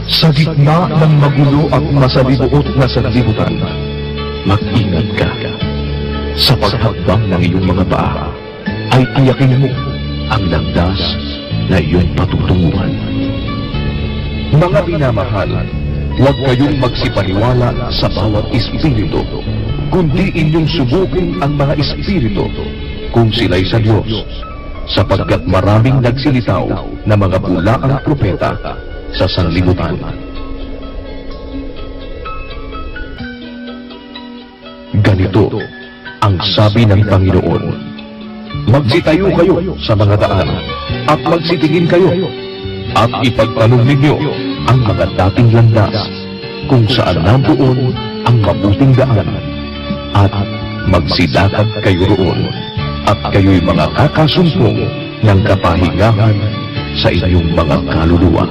Sa gitna ng magulo at masalibuot na sanlibutan, mag-ingat ka. Sa paghakbang ng iyong mga paa, ay tiyakin mo ang landas na iyong patutunguhan. Mga minamahal, huwag kayong magsipaniwala sa bawat espiritu, kundi inyong subukin ang mga espiritu kung sila'y sa Diyos, sapagkat maraming nagsilitaw na mga bulaang propeta sa sanlibutan. Ganito ang sabi ng Panginoon: magsitayo kayo sa mga daan at magsitingin kayo at ipagtanong ninyo ang mga dating landas kung saan nandoon ang mabuting daan at magsilakad kayo roon at kayo'y mga kakasumpong ng kapahingahan sa inyong mga kaluluwa.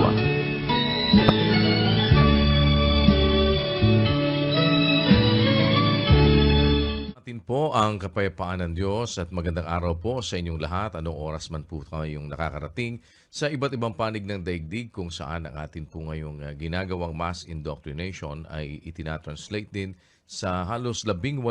Atin po ang kapayapaan ng Diyos at magandang araw po sa inyong lahat. Anong oras man po kayong nakakarating sa iba't ibang panig ng daigdig kung saan ang atin po ngayong ginagawang mass indoctrination ay itinatranslate din sa halos 18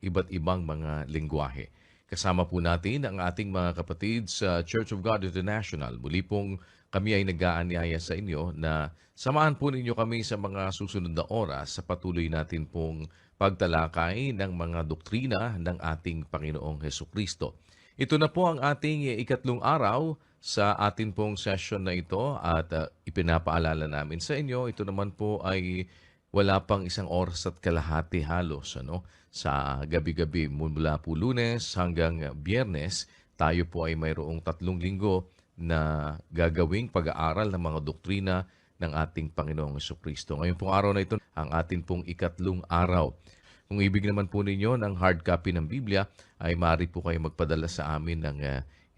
iba't ibang mga lingwahe. Kasama po natin ang ating mga kapatid sa Church of God International. Muli pong kami ay nag-aanyaya sa inyo na samahan po ninyo kami sa mga susunod na oras sa patuloy natin pong pagtalakay ng mga doktrina ng ating Panginoong Hesukristo. Ito na po ang ating ikatlong araw sa atin pong session na ito at ipinapaalala namin sa inyo. Ito naman po ay wala pang isang oras at kalahati halos. Sa gabi-gabi mula po Lunes hanggang Biyernes, tayo po ay mayroong 3 linggo na gagawing pag-aaral ng mga doktrina ng ating Panginoong Hesukristo. Ngayon pong araw na ito, ang atin pong ikatlong araw. Kung ibig naman po ninyo ng hard copy ng Biblia, ay maaari po kayo magpadala sa amin ng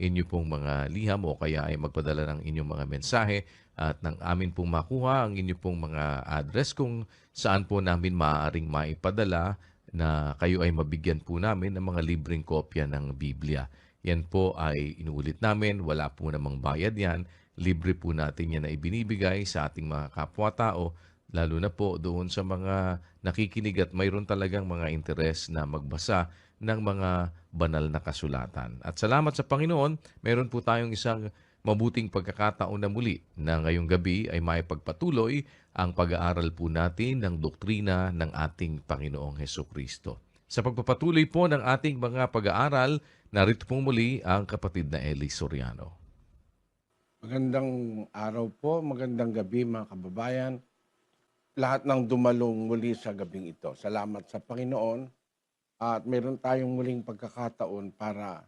inyo pong mga liham o kaya ay magpadala ng inyong mga mensahe at ng amin pong makuha ang inyo pong mga address kung saan po namin maaaring maipadala na kayo ay mabigyan po namin ng mga libreng kopya ng Biblia. Yan po ay inuulit namin, wala po namang bayad yan. Libre po natin yan na ibinibigay sa ating mga kapwa-tao, lalo na po doon sa mga nakikinig at mayroon talagang mga interes na magbasa ng mga banal na kasulatan. At salamat sa Panginoon, meron po tayong isang mabuting pagkakataon na muli na ngayong gabi ay maipagpatuloy ang pag-aaral po natin ng doktrina ng ating Panginoong Hesukristo. Sa pagpapatuloy po ng ating mga pag-aaral, narito pong muli ang kapatid na Eli Soriano. Magandang araw po, magandang gabi mga kababayan. Lahat ng dumalong muli sa gabing ito. Salamat sa Panginoon at meron tayong muling pagkakataon para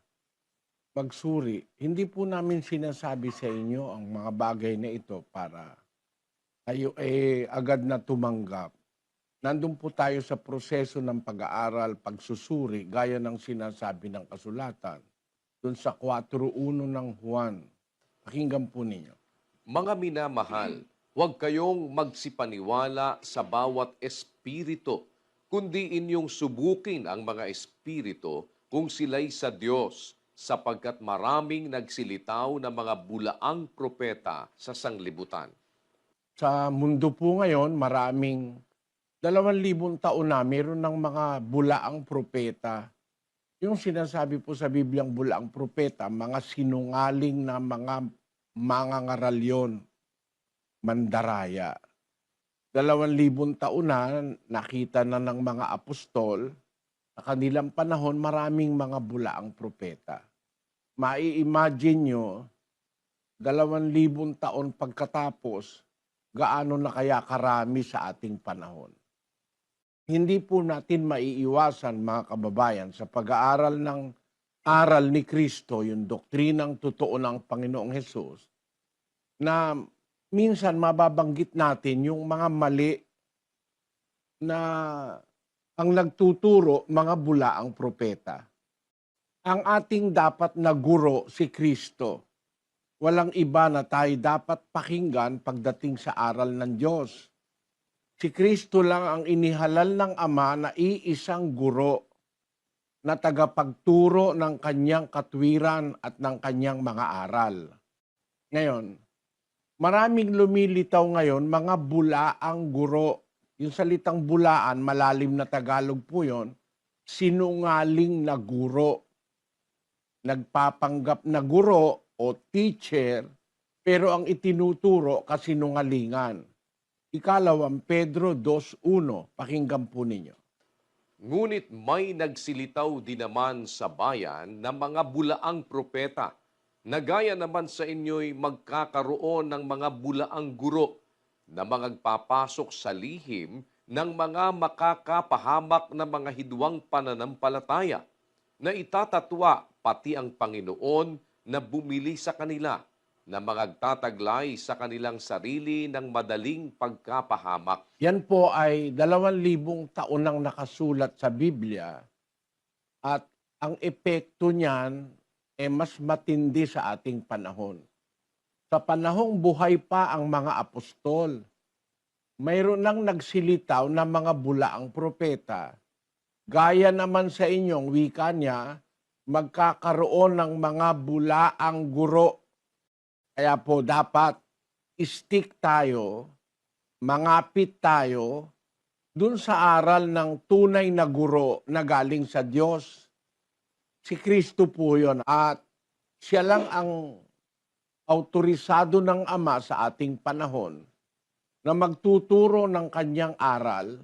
magsuri. Hindi po namin sinasabi sa inyo ang mga bagay na ito para kayo agad na tumanggap. Nandun po tayo sa proseso ng pag-aaral, pagsusuri, gaya ng sinasabi ng kasulatan. Doon sa 4:1 ng Juan. Pakinggan po ninyo. Mga minamahal, huwag kayong magsipaniwala sa bawat espiritu, kundi inyong subukin ang mga espiritu kung sila'y sa Diyos, sapagkat maraming nagsilitaw na mga bulaang propeta sa sanglibutan. Sa mundo po ngayon, maraming 2,000 taon na meron ng mga bulaang propeta. Yung sinasabi po sa Bibliang bulaang propeta, mga sinungaling na mga mangangaral mandaraya. 2,000 taon na nakita na ng mga apostol, sa kanilang panahon maraming mga bulaang propeta. Mai-imagine nyo, 2,000 taon pagkatapos, gaano na kaya karami sa ating panahon. Hindi po natin maiiwasan mga kababayan sa pag-aaral ng aral ni Kristo, yung doktrinang totoo ng Panginoong Hesus, na minsan mababanggit natin yung mga mali na ang nagtuturo mga bulaang propeta. Ang ating dapat na guro si Kristo. Walang iba na tayo dapat pakinggan pagdating sa aral ng Diyos. Si Kristo lang ang inihalal ng Ama na iisang guro na tagapagturo ng kanyang katwiran at ng kanyang mga aral. Ngayon, Maraming lumilitaw ngayon, mga bulaang guro. Yung salitang bulaan, malalim na Tagalog po yon, sinungaling na guro. Nagpapanggap na guro o teacher, pero ang itinuturo kasinungalingan. Ikalawang Pedro 2:1, pakinggan po ninyo. Ngunit may nagsilitaw din naman sa bayan ng mga bulaang propeta, na gaya naman sa inyo'y magkakaroon ng mga bulaang guro na magpapasok sa lihim ng mga makakapahamak na mga hidwang pananampalataya, na itatatwa pati ang Panginoon na bumili sa kanila, na magtataglay sa kanilang sarili ng madaling pagkapahamak. Yan po ay 2,000 taon nang nakasulat sa Biblia at ang epekto niyan mas matindi sa ating panahon. Sa panahong buhay pa ang mga apostol, mayroon nang nagsilitaw na mga bulaang propeta. Gaya naman sa inyong wika niya, magkakaroon ng mga bulaang guro. Kaya po dapat stick tayo, mangapit tayo dun sa aral ng tunay na guro na galing sa Diyos. Si Kristo po yun at siya lang ang autorisado ng Ama sa ating panahon na magtuturo ng kanyang aral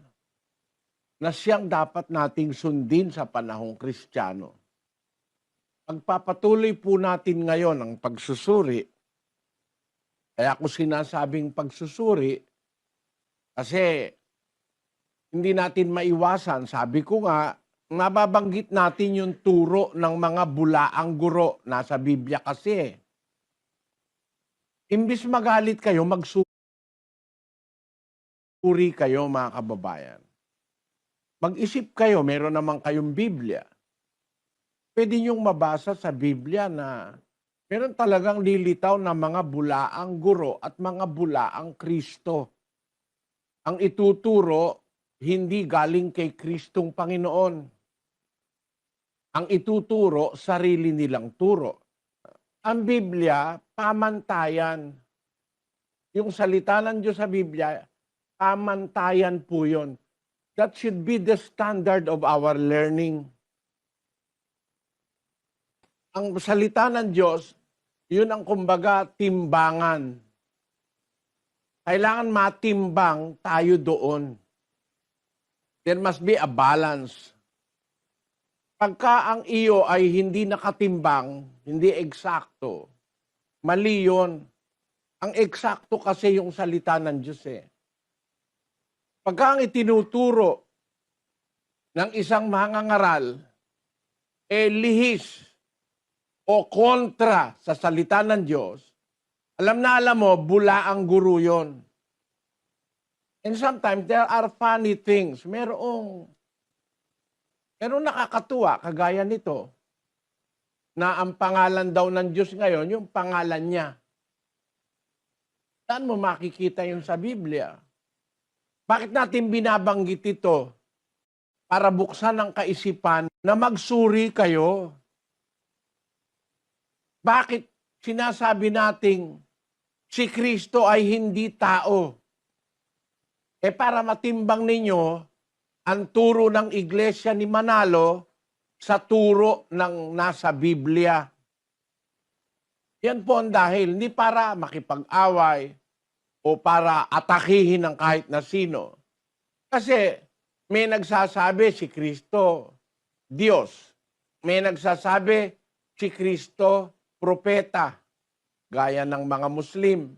na siyang dapat nating sundin sa panahong Kristiyano. Pagpapatuloy po natin ngayon ang pagsusuri. Kaya ako sinasabing pagsusuri kasi hindi natin maiwasan. Sabi ko nga, nababanggit natin yung turo ng mga bulaang guro. Nasa Biblia kasi. Imbis magalit kayo, magsuri kayo mga kababayan. Mag-isip kayo, meron naman kayong Biblia. Pwede niyong mabasa sa Biblia na meron talagang lilitaw na mga bulaang guro at mga bulaang Kristo. Ang ituturo, hindi galing kay Kristong Panginoon. Ang ituturo, sarili nilang turo. Ang Biblia, pamantayan. Yung salita ng Diyos sa Biblia, pamantayan po yun. That should be the standard of our learning. Ang salita ng Diyos, yun ang kumbaga timbangan. Kailangan matimbang tayo doon. There must be a balance. Pagka ang iyo ay hindi nakatimbang, hindi eksakto, mali yun. Ang eksakto kasi yung salita ng Diyos eh. Pagka ang itinuturo ng isang mangangaral, lihis o kontra sa salita ng Diyos, alam mo, bula ang guru yun. And sometimes there are funny things. Merong nakakatuwa, kagaya nito, na ang pangalan daw ng Diyos ngayon, yung pangalan niya. Saan mo makikita yun sa Biblia? Bakit natin binabanggit ito? Para buksan ang kaisipan na magsuri kayo. Bakit sinasabi nating si Kristo ay hindi tao? Para matimbang ninyo ang turo ng Iglesia ni Manalo sa turo ng nasa Biblia. Yan po ang dahil, hindi para makipag-away o para atakihin ng kahit na sino. Kasi may nagsasabi si Kristo, Diyos. May nagsasabi si Kristo, propeta, gaya ng mga Muslim.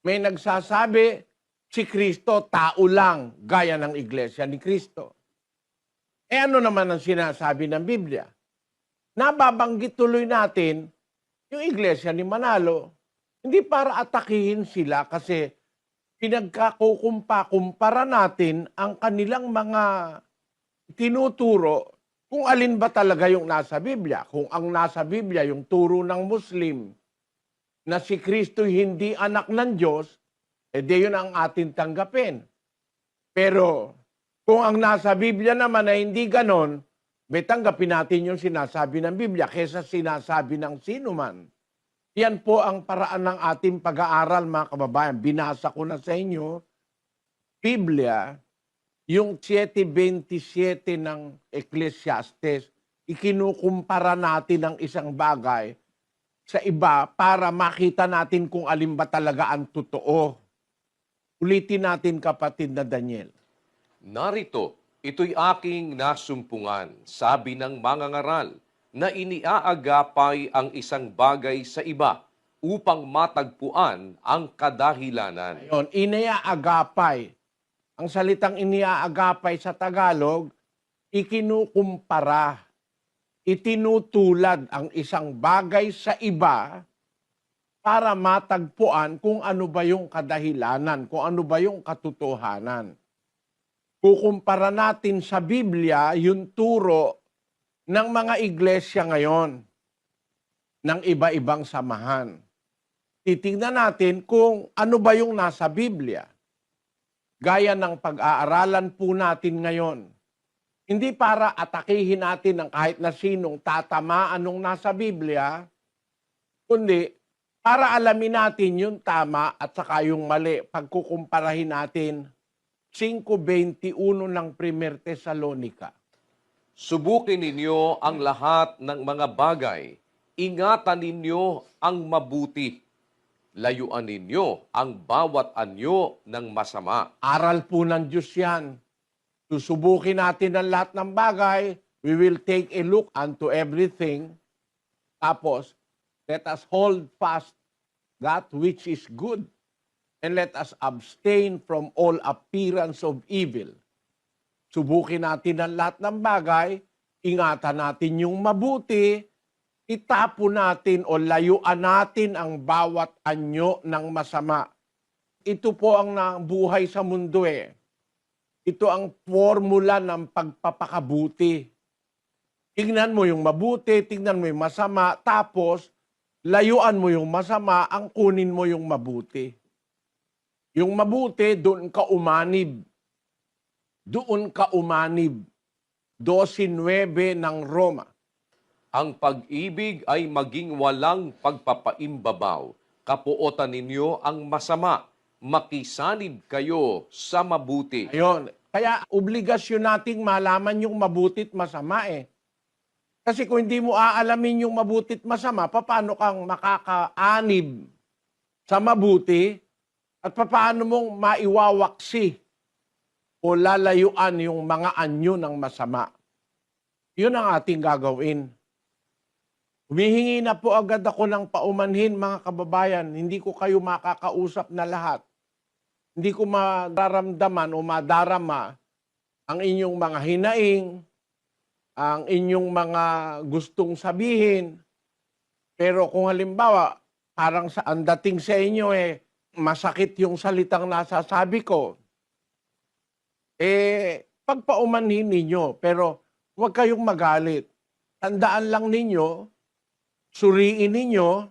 May nagsasabi si Kristo, tao lang, gaya ng Iglesia ni Kristo. Ano naman ang sinasabi ng Biblia? Nababanggit tuloy natin yung Iglesia ni Manalo. Hindi para atakihin sila kasi pinagkakukumpa-kumpara natin ang kanilang mga tinuturo kung alin ba talaga yung nasa Biblia. Kung ang nasa Biblia, yung turo ng Muslim, na si Kristo hindi anak ng Diyos, di yun ang atin tanggapin. Pero kung ang nasa Biblia naman ay hindi ganon, may tanggapin natin yung sinasabi ng Biblia kaysa sinasabi ng sino man. Yan po ang paraan ng ating pag-aaral, mga kababayan. Binasa ko na sa inyo, Biblia, yung 7:27 ng Ecclesiastes, ikinukumpara natin ang isang bagay sa iba para makita natin kung alin ba talaga ang totoo. Ulitin natin, kapatid na Daniel. Narito, ito'y aking nasumpungan, sabi ng mangangaral, na iniaagapay ang isang bagay sa iba upang matagpuan ang kadahilanan. Ayon, iniaagapay. Ang salitang iniaagapay sa Tagalog, ikinukumpara, itinutulad ang isang bagay sa iba para matagpuan kung ano ba yung kadahilanan, kung ano ba yung katotohanan. Kukumpara natin sa Biblia yung turo ng mga iglesia ngayon, ng iba-ibang samahan. Titingnan natin kung ano ba yung nasa Biblia. Gaya ng pag-aaralan po natin ngayon. Hindi para atakihin natin ang kahit na sinong tatamaan nung nasa Biblia, kundi para alamin natin yung tama at saka yung mali. Pagkukumparahin natin 5:21 ng 1 Tesalonica. Subukin ninyo ang lahat ng mga bagay. Ingatan ninyo ang mabuti. Layuan ninyo ang bawat anyo ng masama. Aral po ng Diyos yan. Susubukin natin ang lahat ng bagay. We will take a look unto everything. Tapos, let us hold fast that which is good. And let us abstain from all appearance of evil. Subukin natin ang lahat ng bagay. Ingatan natin yung mabuti. Itapon natin o layuan natin ang bawat anyo ng masama. Ito po ang buhay sa mundo eh. Ito ang formula ng pagpapakabuti. Tingnan mo yung mabuti, tingnan mo yung masama, tapos layuan mo yung masama, ang kunin mo yung mabuti. Yung mabuti, doon ka umanib. Doon ka umanib. 12:9 ng Roma. Ang pag-ibig ay maging walang pagpapaimbabaw. Kapuotan ninyo ang masama. Makisanib kayo sa mabuti. Ayun. Kaya obligasyon nating malaman yung mabutit masama eh. Kasi kung hindi mo aalamin yung mabutit masama, paano kang makakaanib sa mabuti at paano mong maiwawaksi o lalayuan yung mga anyo ng masama. Yun ang ating gagawin. Humihingi na po agad ako ng paumanhin, mga kababayan. Hindi ko kayo makakausap na lahat. Hindi ko mararamdaman o madarama ang inyong mga hinaing, ang inyong mga gustong sabihin. Pero kung halimbawa, parang ang dating sa inyo masakit yung salitang nasasabi ko, pagpaumanhin ninyo. Pero huwag kayong magalit. Tandaan lang ninyo, suriin ninyo,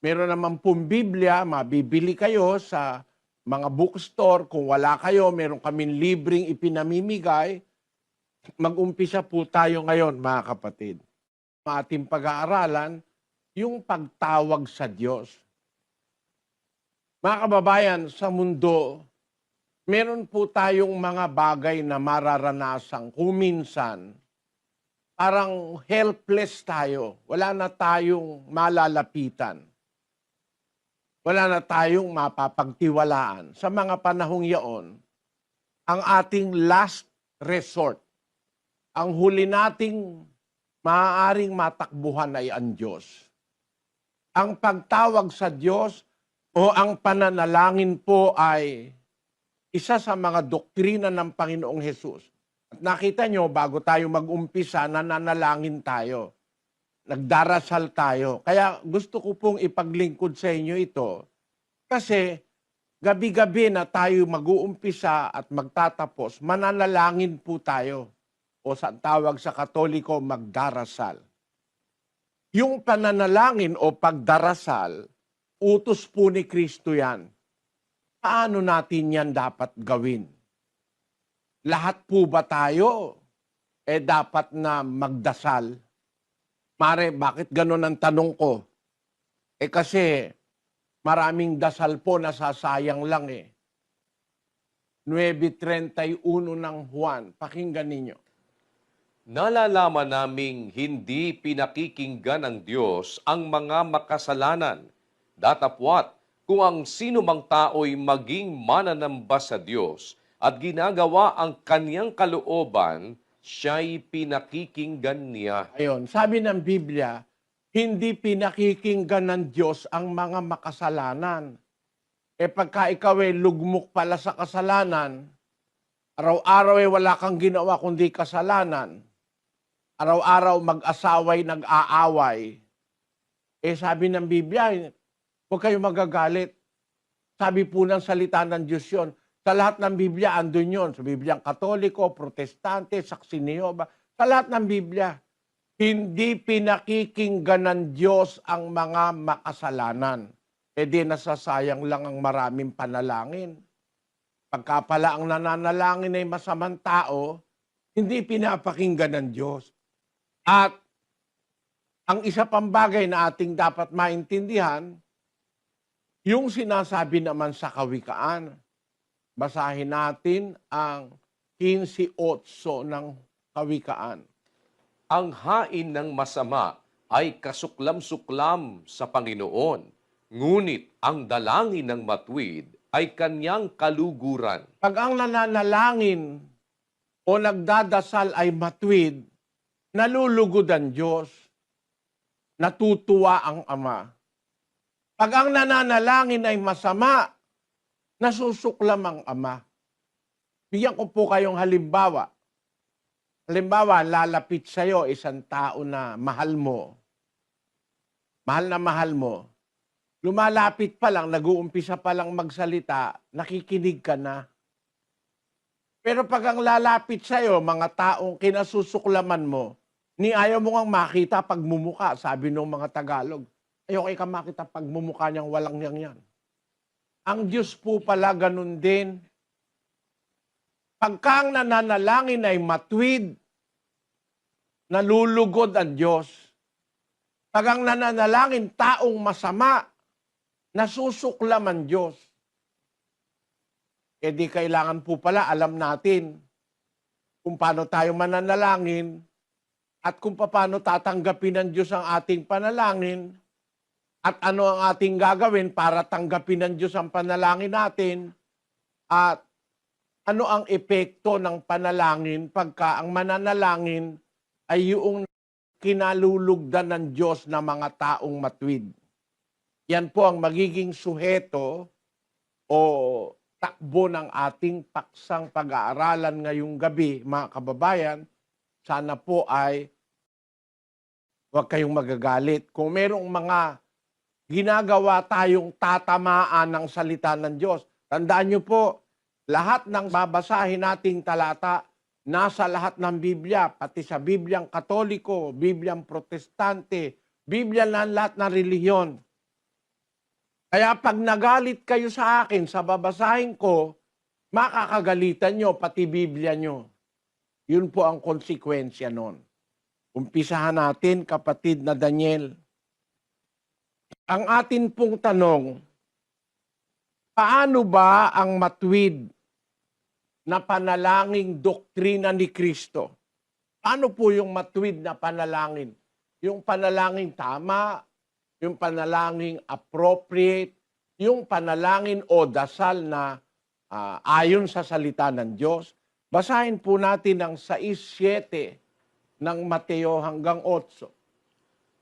meron naman pong Biblia, mabibili kayo sa mga bookstore. Kung wala kayo, meron kaming libreng ipinamimigay. Mag-umpisa po tayo ngayon, mga kapatid. Ating pag-aaralan, yung pagtawag sa Diyos. Mga kababayan, sa mundo, meron po tayong mga bagay na mararanasang kuminsan, parang helpless tayo. Wala na tayong malalapitan. Wala na tayong mapapagtiwalaan. Sa mga panahong yaon, ang ating last resort, ang huli nating maaaring matakbuhan ay ang Diyos. Ang pagtawag sa Diyos o ang pananalangin po ay isa sa mga doktrina ng Panginoong Hesus. At nakita nyo, bago tayo mag-umpisa, nananalangin tayo. Nagdarasal tayo. Kaya gusto ko pong ipaglingkod sa inyo ito. Kasi gabi-gabi na tayo mag-uumpisa at magtatapos, mananalangin po tayo. O sa tawag sa Katoliko, magdarasal. Yung pananalangin o pagdarasal, utos po ni Kristo yan. Paano natin yan dapat gawin? Lahat po ba tayo dapat na magdasal? Mare, bakit ganun ang tanong ko? Kasi maraming dasal po nasasayang lang eh. 9:31 ng Juan. Pakinggan ninyo. Nalalaman naming hindi pinakikinggan ng Diyos ang mga makasalanan. Datapwat, kung ang sino mang tao'y maging mananamba sa Diyos at ginagawa ang kanyang kalooban, siya'y pinakikinggan niya. Ayun, sabi ng Biblia, hindi pinakikinggan ng Diyos ang mga makasalanan. Pagka ikaw ay lugmok pala sa kasalanan, araw-araw ay wala kang ginawa kundi kasalanan, araw-araw mag-asaway, nag-aaway, sabi ng Biblia, huwag kayong magagalit. Sabi po ng salita ng Diyos yun. Sa lahat ng Biblia, andun yun. Sa Bibliang Katoliko, Protestante, Saksi ni Jehova, sa lahat ng Biblia, hindi pinakikinggan ng Diyos ang mga makasalanan. Di nasasayang lang ang maraming panalangin. Pagka pala ang nananalangin ay masamang tao, hindi pinapakinggan ng Diyos. At ang isa pang bagay na ating dapat maintindihan, yung sinasabi naman sa Kawikaan. Basahin natin ang 15:8 ng Kawikaan. Ang hain ng masama ay kasuklam-suklam sa Panginoon, ngunit ang dalangin ng matuwid ay kanyang kaluguran. Pag ang nananalangin o nagdadasal ay matuwid, nalulugod ang Diyos, natutuwa ang Ama. Pag ang nananalangin ay masama, nasusuklam ang Ama. Bigyan ko po kayong halimbawa. Halimbawa, lalapit sa'yo isang tao na mahal mo. Mahal na mahal mo. Lumalapit pa lang, nag-uumpisa pa lang magsalita, nakikinig ka na. Pero pag ang lalapit sa'yo, mga taong kinasusuklaman mo, ni ayaw mo ngang makita pagmumuka, sabi ng mga Tagalog. Ayaw ka makita pagmumuka niyang walang yan. Ang Diyos po pala ganun din. Pagka ang nananalangin ay matuwid, nalulugod ang Diyos. Pag ang nananalangin taong masama, nasusuklam ang Diyos. Di kailangan po pala alam natin kung paano tayo mananalangin at kung paano tatanggapin ng Diyos ang ating panalangin at ano ang ating gagawin para tanggapin ng Diyos ang panalangin natin at ano ang epekto ng panalangin pagka ang mananalangin ay yung kinalulugdan ng Diyos na mga taong matuwid. Yan po ang magiging suheto o takbo ng ating paksang pag-aaralan ngayong gabi, mga kababayan. Sana po ay huwag kayong magagalit. Kung merong mga ginagawa tayong tatamaan ng salita ng Diyos, tandaan niyo po, lahat ng babasahin nating talata, nasa lahat ng Biblia, pati sa Bibliang Katoliko, Bibliang Protestante, Biblia ng lahat ng relihiyon. Kaya pag nagalit kayo sa akin, sa babasahin ko, makakagalitan nyo, pati Biblia nyo. Yun po ang konsekwensya nun. Umpisahan natin, kapatid na Daniel. Ang atin pong tanong, paano ba ang matuwid na panalangin doktrina ni Kristo? Paano po yung matuwid na panalangin? Yung panalangin tama, yung panalangin appropriate, yung panalangin o dasal na ayon sa salita ng Diyos. Basahin po natin ang 6:7 ng Mateo hanggang 8.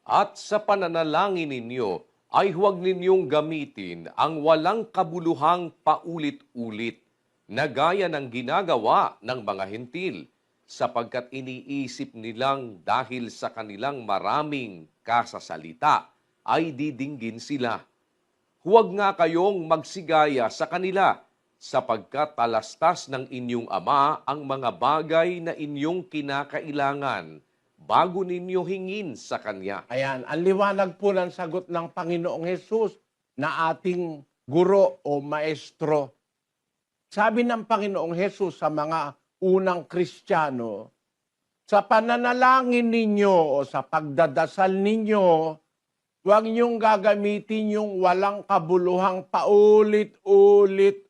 At sa pananalangin ninyo ay huwag ninyong gamitin ang walang kabuluhang paulit-ulit na gaya ng ginagawa ng mga hentil, sapagkat iniisip nilang dahil sa kanilang maraming kasasalita ay didinggin sila. Huwag nga kayong magsigaya sa kanila, sapagkat talastas ng inyong Ama ang mga bagay na inyong kinakailangan bago ninyo hingin sa Kanya. Ayan, ang liwanag po ng sagot ng Panginoong Hesus na ating guro o maestro. Sabi ng Panginoong Hesus sa mga unang Kristiyano, sa pananalangin ninyo o sa pagdadasal ninyo, Huwag niyong gagamitin yung walang kabuluhang paulit-ulit.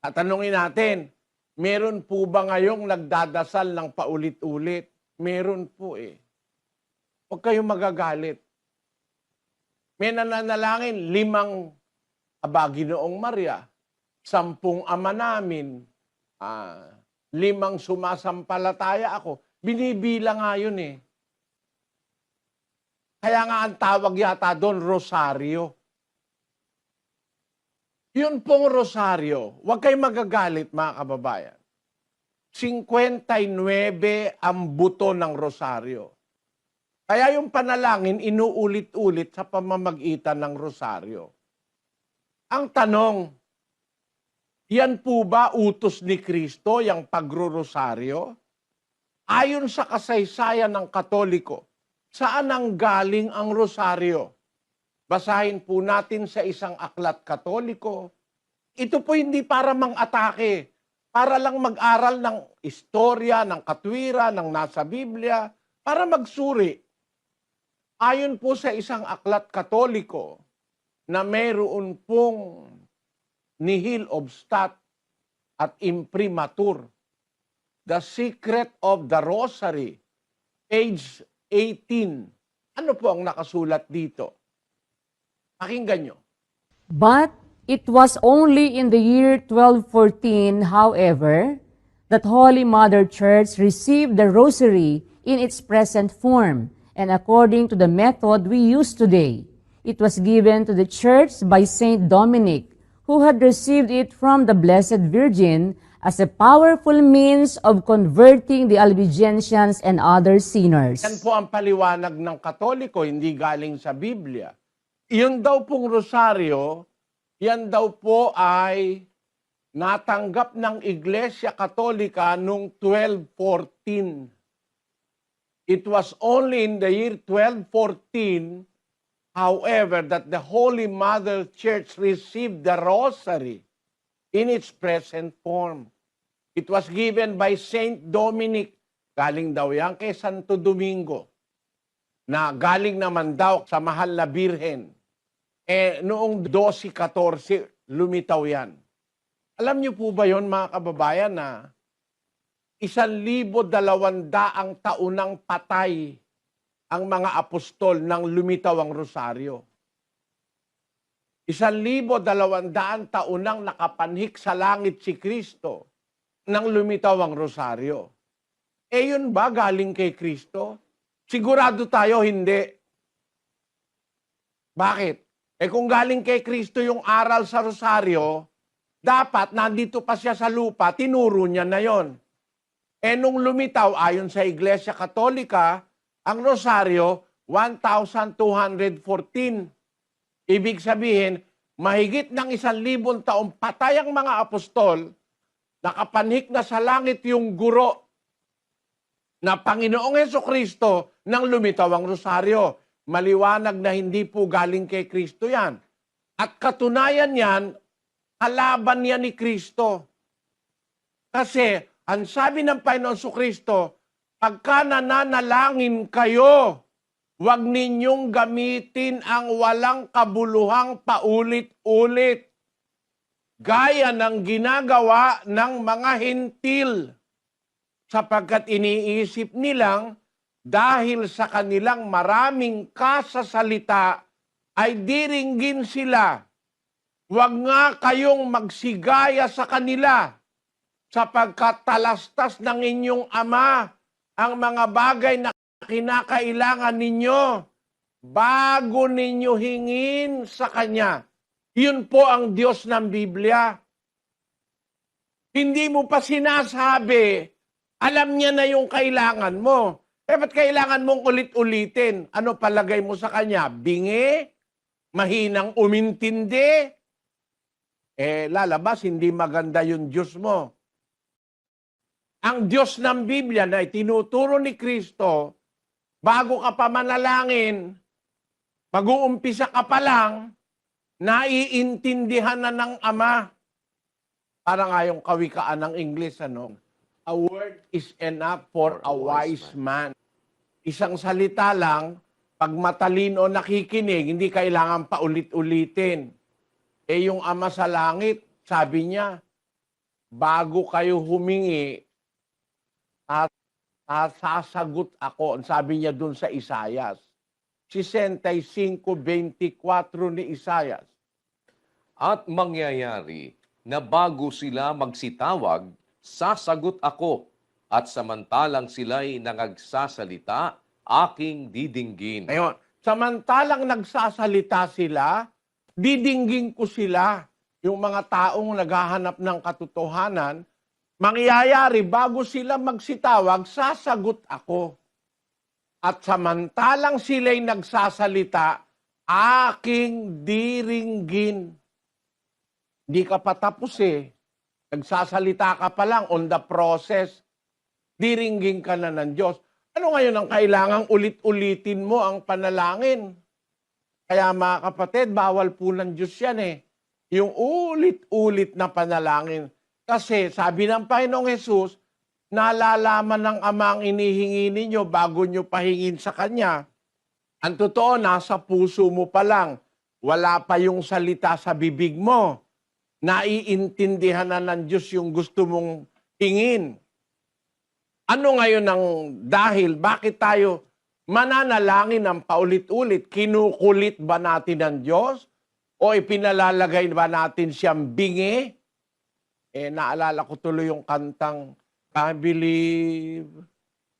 Tatanungin natin, meron po ba ngayong nagdadasal ng paulit-ulit? Meron po eh. Huwag kayong magagalit. May nananalangin, 5 Ginoong Maria, 10 Ama Namin, 5 sumasampalataya ako. Binibilang nga yun eh. Kaya nga ang tawag yata doon, rosaryo. Yun pong rosaryo, huwag kayong magagalit mga kababayan. 59 ang buto ng rosaryo. Kaya yung panalangin, inuulit-ulit sa pamamagitan ng rosaryo. Ang tanong, yan po ba utos ni Kristo, yung pagro-rosaryo? Ayon sa kasaysayan ng Katoliko, saan ang galing ang rosaryo? Basahin po natin sa isang aklat Katoliko. Ito po hindi para mang-atake, para lang mag-aral ng istorya, ng katwiran, ng nasa Biblia, para magsuri. Ayon po sa isang aklat Katoliko na mayroon pong nihil obstat at imprimatur, The Secret of the Rosary, page 18. Ano po ang nakasulat dito? Pakinggan nyo. But it was only in the year 1214, however, that Holy Mother Church received the Rosary in its present form, and according to the method we use today. It was given to the Church by Saint Dominic, who had received it from the Blessed Virgin as a powerful means of converting the Albigensians and other sinners. Yan po ang paliwanag ng Katoliko, hindi galing sa Biblia. Iyon daw pong rosaryo, yan daw po ay natanggap ng Iglesia Katolika noong 1214. It was only in the year 1214, however, that the Holy Mother Church received the rosary in its present form. It was given by Saint Dominic. Galing daw yan kay Santo Domingo. Na galing naman daw sa mahal na birhen. Noong 1214, lumitaw yan. Alam niyo po ba yon mga kababayan na 1,200 taon nang patay ang mga apostol nang lumitaw ang rosaryo. 1,200 taon nang nakapanhik sa langit si Kristo nang lumitaw ang rosaryo. Yun ba galing kay Kristo? Sigurado tayo hindi. Bakit? Kung galing kay Kristo yung aral sa rosaryo, dapat nandito pa siya sa lupa, tinuro niya na yon. Nung lumitaw, ayon sa Iglesia Katolika, ang rosaryo, 1,214. Ibig sabihin, mahigit ng 1,000 taong patay ang mga apostol, nakapanhik na sa langit yung guro na Panginoong Hesukristo nang lumitaw ang rosaryo. Maliwanag na hindi po galing kay Kristo yan. At katunayan yan, kalaban yan ni Kristo. Kasi, ang sabi ng Panginoong Hesukristo, pagka nananalangin kayo, huwag ninyong gamitin ang walang kabuluhang paulit-ulit. Gaya ng ginagawa ng mga hentil, sapagkat iniisip nilang dahil sa kanilang maraming kasasalita ay diringgin sila. Huwag nga kayong magsigaya sa kanila, sapagkat talastas ng inyong Ama ang mga bagay na kinakailangan ninyo bago ninyo hingin sa Kanya. Yun po ang Diyos ng Biblia. Hindi mo pa sinasabi, alam niya na yung kailangan mo. Ba't kailangan mong ulit-ulitin? Ano palagay mo sa Kanya? Bingi? Mahinang umintindi? Lalabas, hindi maganda yung Diyos mo. Ang Diyos ng Biblia na itinuturo ni Kristo, bago ka pa manalangin, mag-uumpisa ka pa lang, naiintindihan na ng Ama. Para nga yung kawikaan ng English, ano? A word is enough for a wise man. isang salita lang, pag matalino nakikinig, hindi kailangan paulit-ulitin. Eh yung Ama sa Langit, sabi niya, bago kayo humingi, at sasagot ako. Sabi niya dun sa Isayas. 65:24 ni Isayas. At mangyayari na bago sila magsitawag, sasagot ako, at samantalang sila'y nangagsasalita, aking didinggin. Ngayon, samantalang nagsasalita sila, didinggin ko sila. Yung mga taong naghahanap ng katotohanan, mangyayari bago sila magsitawag, sasagot ako. At samantalang sila'y nagsasalita, aking diringgin. Hindi ka pa tapos eh. Nagsasalita ka pa lang on the process. Diringgin ka na ng Diyos. Ano ngayon ang kailangang ulit-ulitin mo ang panalangin? Kaya mga kapatid, bawal po ng Diyos yan eh. Yung ulit-ulit na panalangin. Kasi sabi ng Panginoong Hesus, nalalaman ng Ama ang inihingi ninyo bago nyo pahingin sa Kanya. Ang totoo, nasa puso mo pa lang. Wala pa yung salita sa bibig mo. Naiintindihan na ng Diyos yung gusto mong hingin. Ano ngayon ang dahil? Bakit tayo mananalangin ng paulit-ulit? Kinukulit ba natin ang Diyos? O ipinalalagay ba natin siyang bingi? Naalala ko tuloy yung kantang, I believe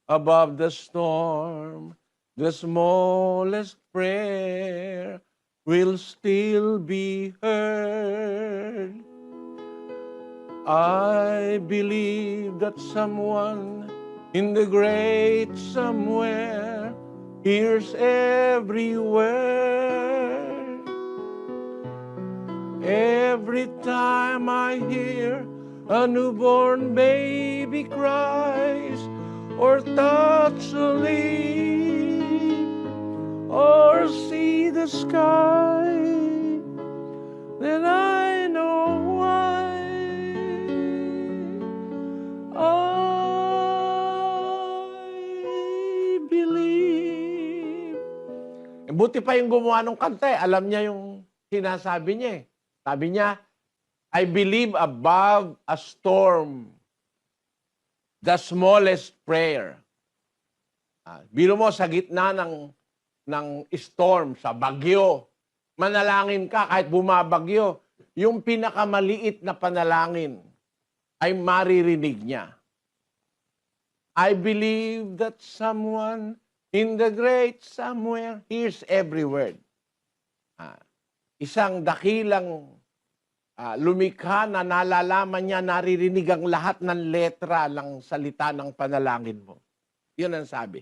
above the storm, the smallest prayer will still be heard. I believe that someone in the great somewhere hears every word. Every time I hear a newborn baby cries, or touch a leaf, or see the sky, then I know why I believe. Buti pa yung gumawa ng kanta eh. Alam niya yung sinasabi niya eh. Sabi niya, I believe above a storm, the smallest prayer. Biro mo sa gitna ng storm, sa bagyo, manalangin ka kahit bumabagyo, yung pinakamaliit na panalangin ay maririnig niya. I believe that someone in the great somewhere hears every word. Isang dakilang lumikha na nalalaman niya, naririnig ang lahat ng letra ng salita ng panalangin mo. Yun ang sabi.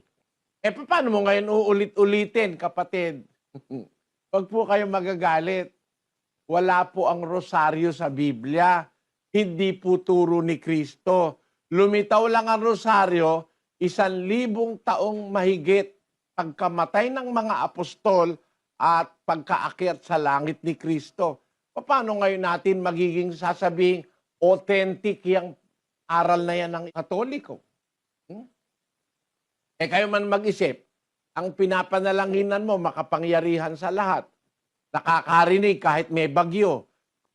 Paano mo ngayon uulit-ulitin, kapatid? Huwag po kayo magagalit. Wala po ang rosaryo sa Biblia. Hindi po turo ni Kristo. Lumitaw lang ang rosaryo 1,000 taong mahigit pagkamatay ng mga apostol at pagkaakyat sa langit ni Kristo. Paano ngayon natin magiging sasabing authentic yung aral na yan ng Katoliko? Kayo man mag-isip, ang pinapanalanginan mo makapangyarihan sa lahat. Nakakarinig kahit may bagyo.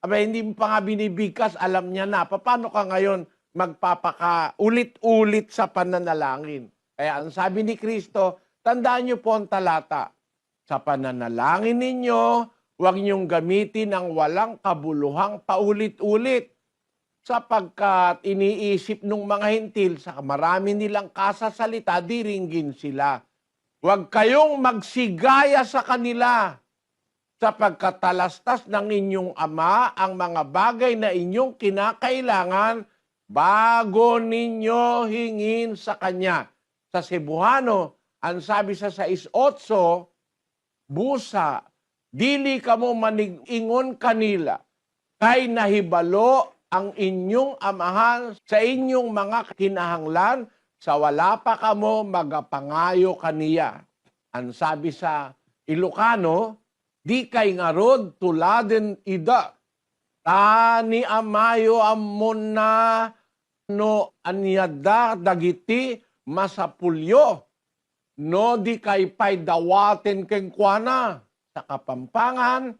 Hindi mo pa nga binibigkas, alam niya na. Paano ka ngayon magpapaka-ulit-ulit sa pananalangin? Kaya ang sabi ni Kristo, tandaan niyo po ang talata. Sa pananalangin ninyo, huwag niyong gamitin ng walang kabuluhang paulit-ulit. Sapagkat iniisip nung mga hintil, sa marami nilang kasasalita, diringgin sila. Huwag kayong magsigaya sa kanila, sapagkat talastas ng inyong Ama ang mga bagay na inyong kinakailangan bago ninyo hingin sa Kanya. Sa Cebuano, ang sabi sa 6:8, busa, dili kamo maningon kanila, kay nahibalo ang inyong amahan sa inyong mga kinahanglan, sa wala pa kamo magapangayo kaniya. Ang sabi sa Ilocano, di kay ngarod tuladen ida, tani amayo amon na no anyada dagiti masapulyo. no di kay pay dawaten keng kuana sa Kapampangan,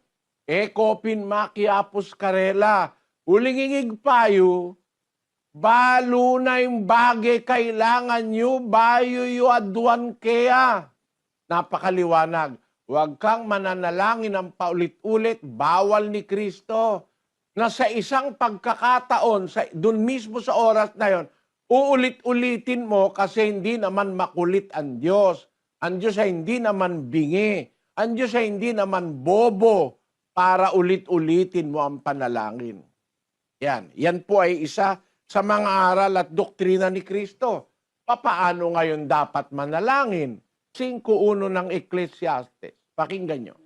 ekopin makiapos karela, ulingingig payo, balo na yung bagay kailangan nyo, bayo yu aduan kaya. Napakaliwanag. Huwag kang mananalangin ng paulit-ulit, bawal ni Kristo. Na sa isang pagkakataon, dun mismo sa oras na yon, uulit-ulitin mo kasi hindi naman makulit ang Diyos. Ang Diyos ay hindi naman bingi. Ang Diyos ay hindi naman bobo para ulit-ulitin mo ang panalangin. Yan po ay isa sa mga aral at doktrina ni Kristo. Papaano ngayon dapat manalangin? 5:1 ng Ecclesiastes. Pakinggan nyo.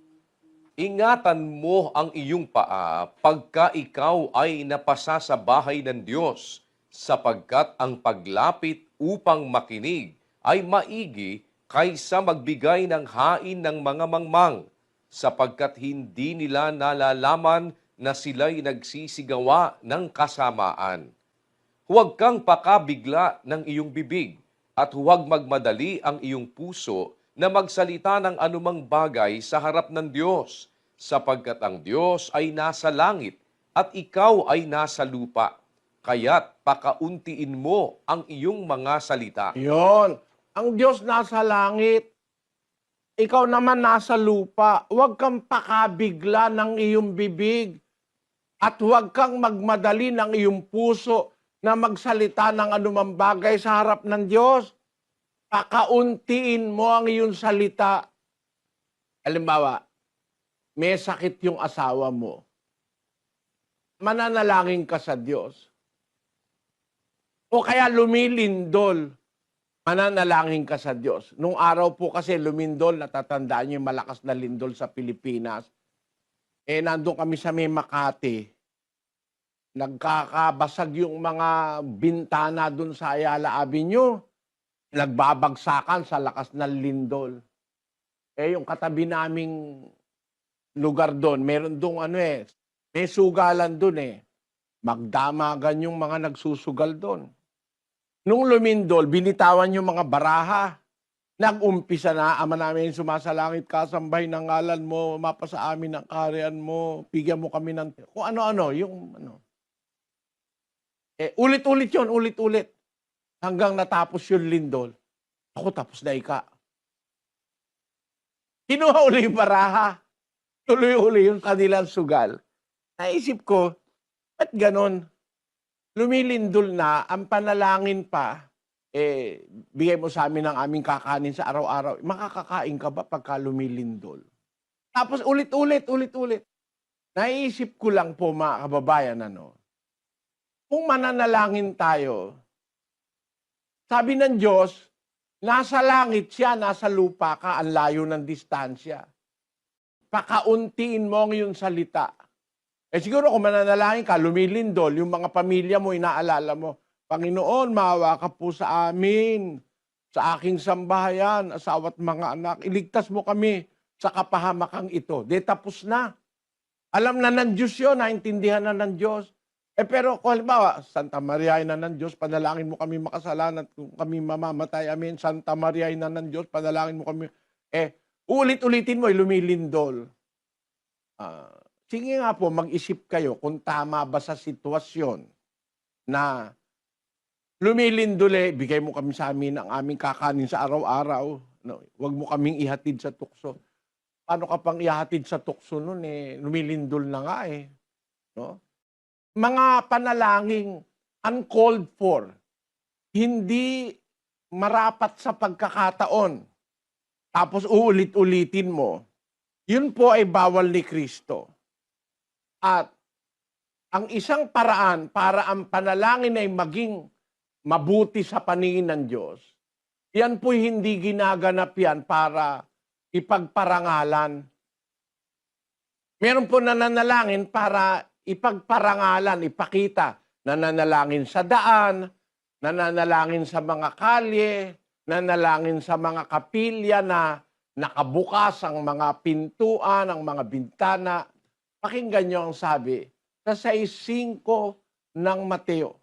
Ingatan mo ang iyong paa pagka ikaw ay napasa sa bahay ng Diyos, sapagkat ang paglapit upang makinig ay maigi kaysa magbigay ng hain ng mga mangmang, sapagkat hindi nila nalalaman na sila'y nagsisigawa ng kasamaan. Huwag kang pakabigla ng iyong bibig at huwag magmadali ang iyong puso na magsalita ng anumang bagay sa harap ng Diyos, sapagkat ang Diyos ay nasa langit at ikaw ay nasa lupa. Kaya't pakauntiin mo ang iyong mga salita. Yon. Ang Diyos nasa langit. Ikaw naman nasa lupa. Huwag kang pakabigla ng iyong bibig. At huwag kang magmadali ng iyong puso na magsalita ng anumang bagay sa harap ng Diyos. Pakauntiin mo ang iyong salita. Halimbawa, may sakit yung asawa mo. Mananalangin ka sa Diyos. O kaya lumilindol, mananalangin ka sa Diyos. Nung araw po kasi lumindol, natatandaan niyo yung malakas na lindol sa Pilipinas. Nandun kami sa may Makati. Nagkakabasag yung mga bintana dun sa Ayala Avenue. Nagbabagsakan sa lakas ng lindol. Yung katabi naming lugar doon, meron doon may sugalan doon Magdamagan yung mga nagsusugal doon. Nung lumindol, binitawan yung mga baraha. Nag-umpisa na, Ama namin sumasalangit ka, sambay ng ngalan mo, mapasa amin ang kaharian mo, bigyan mo kami ng... Kung ano-ano, yung ano. Ulit-ulit yun, ulit-ulit. Hanggang natapos yung lindol. Ako tapos na ika. Kinuha uli yung baraha. Tuloy-uli yung kanilang sugal. Naisip ko, ba't ganon? Lumilindol na, ang panalangin pa, bigay mo sa amin ang aming kakanin sa araw-araw. Makakakain ka ba pagka lumilindol? Tapos ulit-ulit. Naisip ko lang po mga kababayan, kung mananalangin tayo, sabi ng Diyos, nasa langit siya, nasa lupa ka, ang layo ng distansya. Pakauntiin mo ang iyong salita. Siguro kung mananalangin ka, lumilindol, yung mga pamilya mo, inaalala mo, Panginoon, maawa ka po sa amin, sa aking sambahayan, asawa't mga anak, iligtas mo kami sa kapahamakang ito. Tapos na. Alam na ng Diyos yun, naintindihan na ng Diyos. Pero kung halimbawa, Santa Maria na ng Diyos, panalangin mo kami makasalanan at kung kami mamamatay, amin. Santa Maria na ng Diyos, panalangin mo kami. Ulit-ulitin mo, lumilindol. Sige nga po, mag-isip kayo kung tama ba sa sitwasyon na lumilindol bigay mo kami sa amin ang aming kakanin sa araw-araw. Huwag mo kaming ihatid sa tukso. Paano ka pang ihatid sa tukso nun lumilindol na nga no? Mga panalangin uncalled for, hindi marapat sa pagkakataon, tapos uulit-ulitin mo, yun po ay bawal ni Kristo. At ang isang paraan para ang panalangin ay maging mabuti sa paningin ng Diyos, yan po hindi ginaganap yan para ipagparangalan. Meron po nananalangin para ipagparangalan, ipakita. Nananalangin sa daan, nananalangin sa mga kalye, nananalangin sa mga kapilya na nakabukas ang mga pintuan, ang mga bintana. Pakinggan niyo ang sabi sa 6:5 ng Mateo.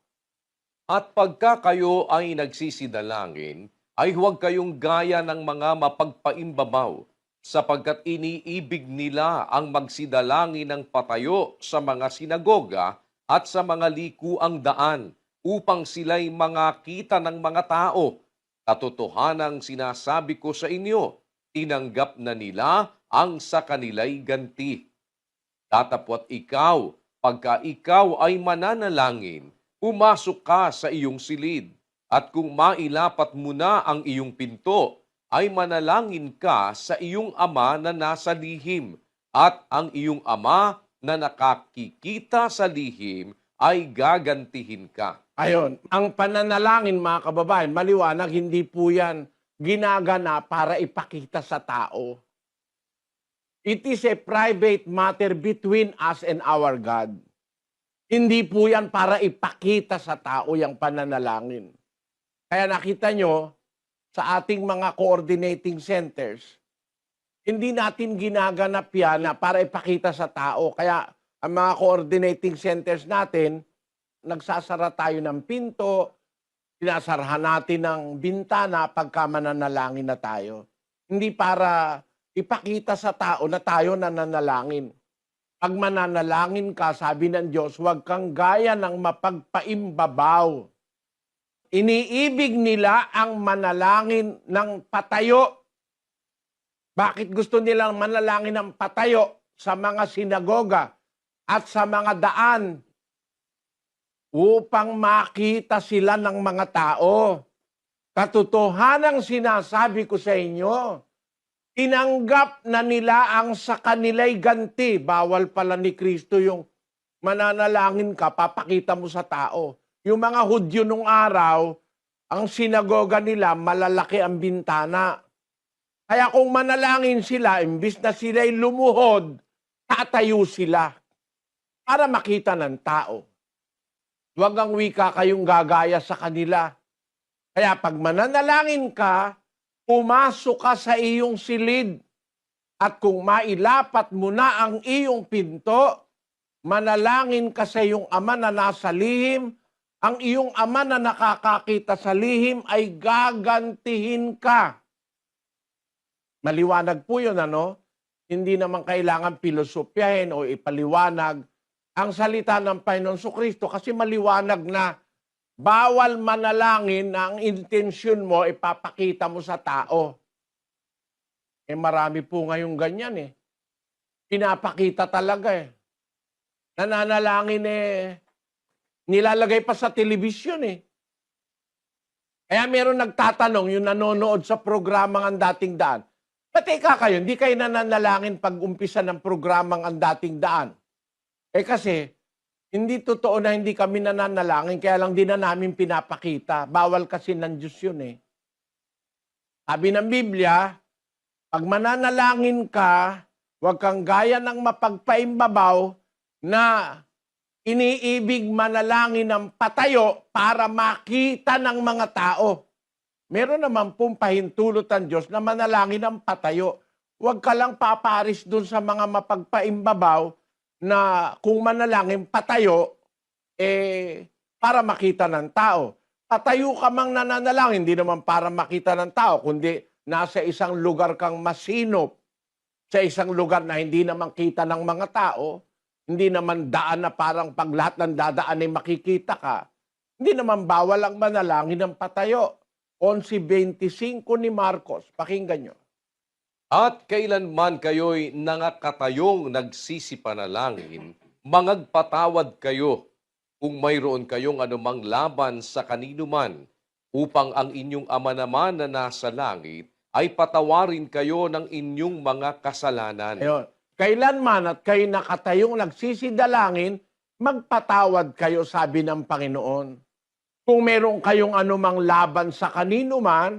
At pagka kayo ay nagsisidalangin, ay huwag kayong gaya ng mga mapagpaimbabaw, sapagkat iniibig nila ang magsidalangin ng patayo sa mga sinagoga at sa mga likuang daan, upang sila'y mangakita ng mga tao. Katotohanang sinasabi ko sa inyo, tinanggap na nila ang sa kanila'y ganti. Datapwat ikaw, pagka ikaw ay mananalangin, pumasok ka sa iyong silid, at kung mailapat mo na ang iyong pinto, ay manalangin ka sa iyong ama na nasa lihim, at ang iyong ama na nakakikita sa lihim ay gagantihin ka. Ayon, ang pananalangin mga kababayan, maliwanag, hindi po yan ginagana para ipakita sa tao. It is a private matter between us and our God. Hindi po yan para ipakita sa tao yung pananalangin. Kaya nakita nyo, sa ating mga coordinating centers, hindi natin ginaganap yan na para ipakita sa tao. Kaya ang mga coordinating centers natin, nagsasara tayo ng pinto, sinasarahan natin ng bintana pagka mananalangin na tayo. Hindi para ipakita sa tao na tayo nananalangin. Pag mananalangin ka, sabi ng Diyos, huwag kang gaya ng mapagpaimbabaw. Iniibig nila ang manalangin ng patayo. Bakit gusto nilang manalangin ng patayo sa mga sinagoga at sa mga daan? Upang makita sila ng mga tao. Katotohanang sinasabi ko sa inyo, tinanggap na nila ang sa kanila'y ganti. Bawal pala ni Kristo yung mananalangin ka, papakita mo sa tao. Yung mga Hudyo nung araw, ang sinagoga nila, malalaki ang bintana. Kaya kung manalangin sila, imbis na sila'y lumuhod, tatayo sila para makita ng tao. Huwag ang wika kayong gagaya sa kanila. Kaya pag mananalangin ka, pumasok ka sa iyong silid. At kung mailapat mo na ang iyong pinto, manalangin ka sa iyong ama na nasa lihim. Ang iyong ama na nakakakita sa lihim ay gagantihin ka. Maliwanag po yun, ano? Hindi naman kailangan pilosopyahin o ipaliwanag ang salita ng Panginoon Kristo kasi maliwanag na bawal manalangin na ang intensyon mo ipapakita mo sa tao. Eh marami po ngayong ganyan eh. Pinapakita talaga eh. Nananalangin nilalagay pa sa telebisyon eh. Kaya meron nagtatanong yung nanonood sa programang Ang Dating Daan. Teka kayo, hindi kayo nananalangin pag umpisa ng programang Ang Dating Daan. Eh kasi, hindi totoo na hindi kami nananalangin, kaya lang din na namin pinapakita. Bawal kasi ng Diyos yun eh. Sabi ng Biblia, pag mananalangin ka, huwag kang gaya ng mapagpaimbabaw na iniibig manalangin ng patayo para makita ng mga tao. Meron naman pong pahintulot ang Diyos na manalangin ng patayo. Huwag ka lang paparis dun sa mga mapagpaimbabaw na kung manalangin patayo, para makita ng tao. Patayo ka mang nananalangin, hindi naman para makita ng tao, kundi nasa isang lugar kang masinop, sa isang lugar na hindi naman kita ng mga tao, hindi naman daan na parang pag lahat ng dadaan ay makikita ka, hindi naman bawal ang manalangin ng patayo. 11:25 ni Marcos, pakinggan nyo. At kailanman kayo'y nangakatayong nagsisipanalangin, mangagpatawad kayo kung mayroon kayong anumang laban sa kanino man, upang ang inyong ama naman na nasa langit ay patawarin kayo ng inyong mga kasalanan. Ayun. Kailanman at kayo nakatayong nagsisidalangin, magpatawad kayo, sabi ng Panginoon. Kung meron kayong anumang laban sa kanino man,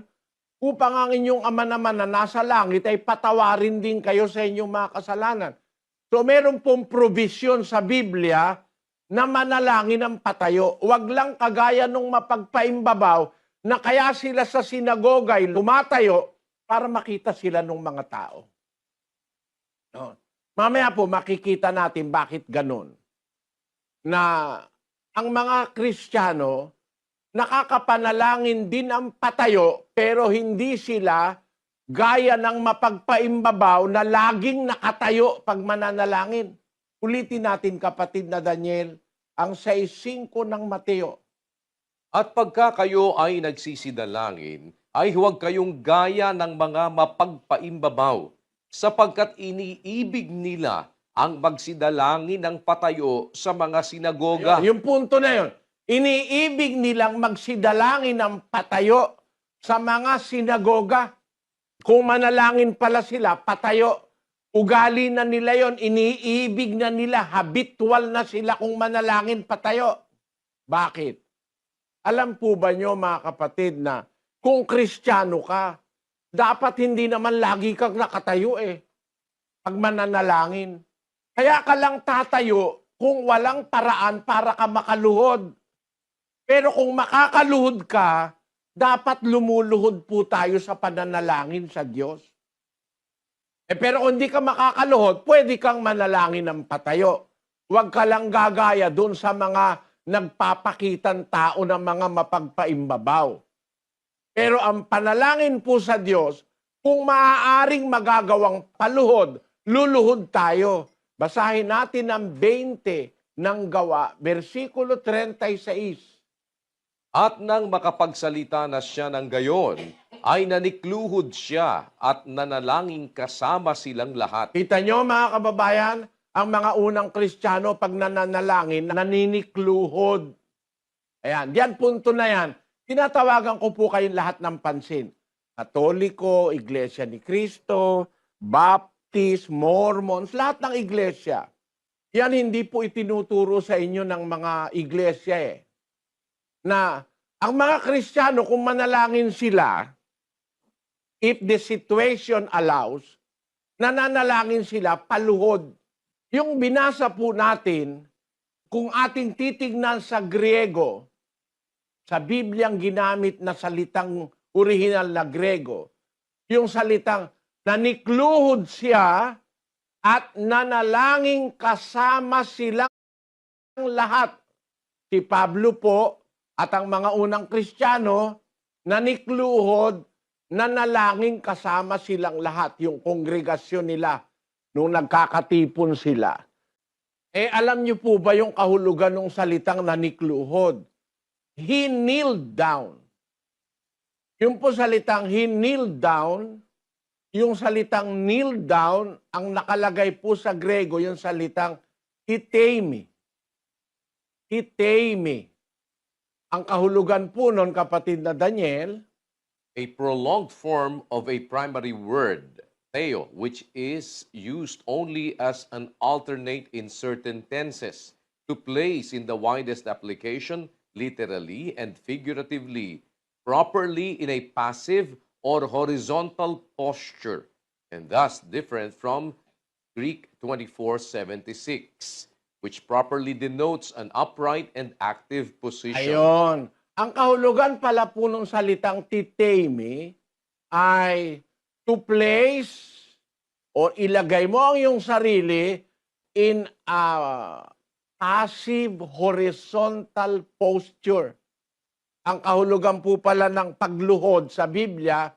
upang ang inyong ama naman na nasa langit ay patawarin din kayo sa inyong mga kasalanan. So meron pong provision sa Biblia na manalangin ng patayo. Huwag lang kagaya nung mapagpaimbabaw na kaya sila sa sinagoga ay lumatayo para makita sila ng mga tao. No. Mamaya po makikita natin bakit ganun. Na ang mga Kristiyano, nakakapanalangin din ang patayo, pero hindi sila gaya ng mapagpaimbabaw na laging nakatayo pag mananalangin. Ulitin natin, kapatid na Daniel, ang 6:5 ng Mateo. At pagka kayo ay nagsisidalangin, ay huwag kayong gaya ng mga mapagpaimbabaw, sapagkat iniibig nila ang magsidalangin ng patayo sa mga sinagoga. Yung punto na yun. Iniibig nilang magsidalangin ng patayo sa mga sinagoga. Kung manalangin pala sila, patayo. Ugali na nila yon, iniibig na nila, habitual na sila kung manalangin patayo. Bakit? Alam po ba nyo, mga kapatid, na kung Kristiyano ka, dapat hindi naman lagi kang nakatayo pag mananalangin. Kaya ka lang tatayo kung walang paraan para ka makaluhod. Pero kung makakaluhod ka, dapat lumuluhod po tayo sa pananalangin sa Diyos. Pero kung hindi ka makakaluhod, pwede kang manalangin ng patayo. Huwag ka lang gagaya doon sa mga nagpapakitang tao ng mga mapagpaimbabaw. Pero ang panalangin po sa Diyos, kung maaaring magagawang paluhod, luluhod tayo. Basahin natin ang 20 ng Gawa, versikulo 36. At nang makapagsalita na siya ng gayon, ay nanikluhod siya at nanalangin kasama silang lahat. Kita nyo, mga kababayan, ang mga unang Kristiyano pag nananalangin, naninikluhod. Ayan, diyan punto na yan. Tinatawagan ko po kayong lahat ng pansin. Katoliko, Iglesia ni Cristo, Baptist, Mormons, lahat ng iglesia. Yan hindi po itinuturo sa inyo ng mga iglesia na ang mga Kristiyano, kung manalangin sila, if the situation allows, nananalangin sila paluhod. Yung binasa po natin, kung ating titignan sa Griego, sa Bibliang ginamit na salitang original na Grego, yung salitang nanikluhod siya at nanalangin kasama silang lahat. Si Pablo po at ang mga unang Kristiyano, nanikluhod, nanalangin kasama silang lahat, yung kongregasyon nila, nung nagkakatipon sila. Alam niyo po ba yung kahulugan ng salitang nanikluhod? He kneeled down. Yung po salitang he kneeled down, yung salitang kneel down, ang nakalagay po sa Grego, yung salitang hiteimi. Hiteimi. Ang kahulugan po nun, kapatid na Daniel, A prolonged form of a primary word, theo, which is used only as an alternate in certain tenses to place in the widest application, literally and figuratively, properly in a passive or horizontal posture, and thus different from Greek 2476, which properly denotes an upright and active position. ayon. Ang kahulugan pala po ng salitang titemi ay to place o ilagay mo ang iyong sarili in a passive horizontal posture. Ang kahulugan po pala ng pagluhod sa Biblia,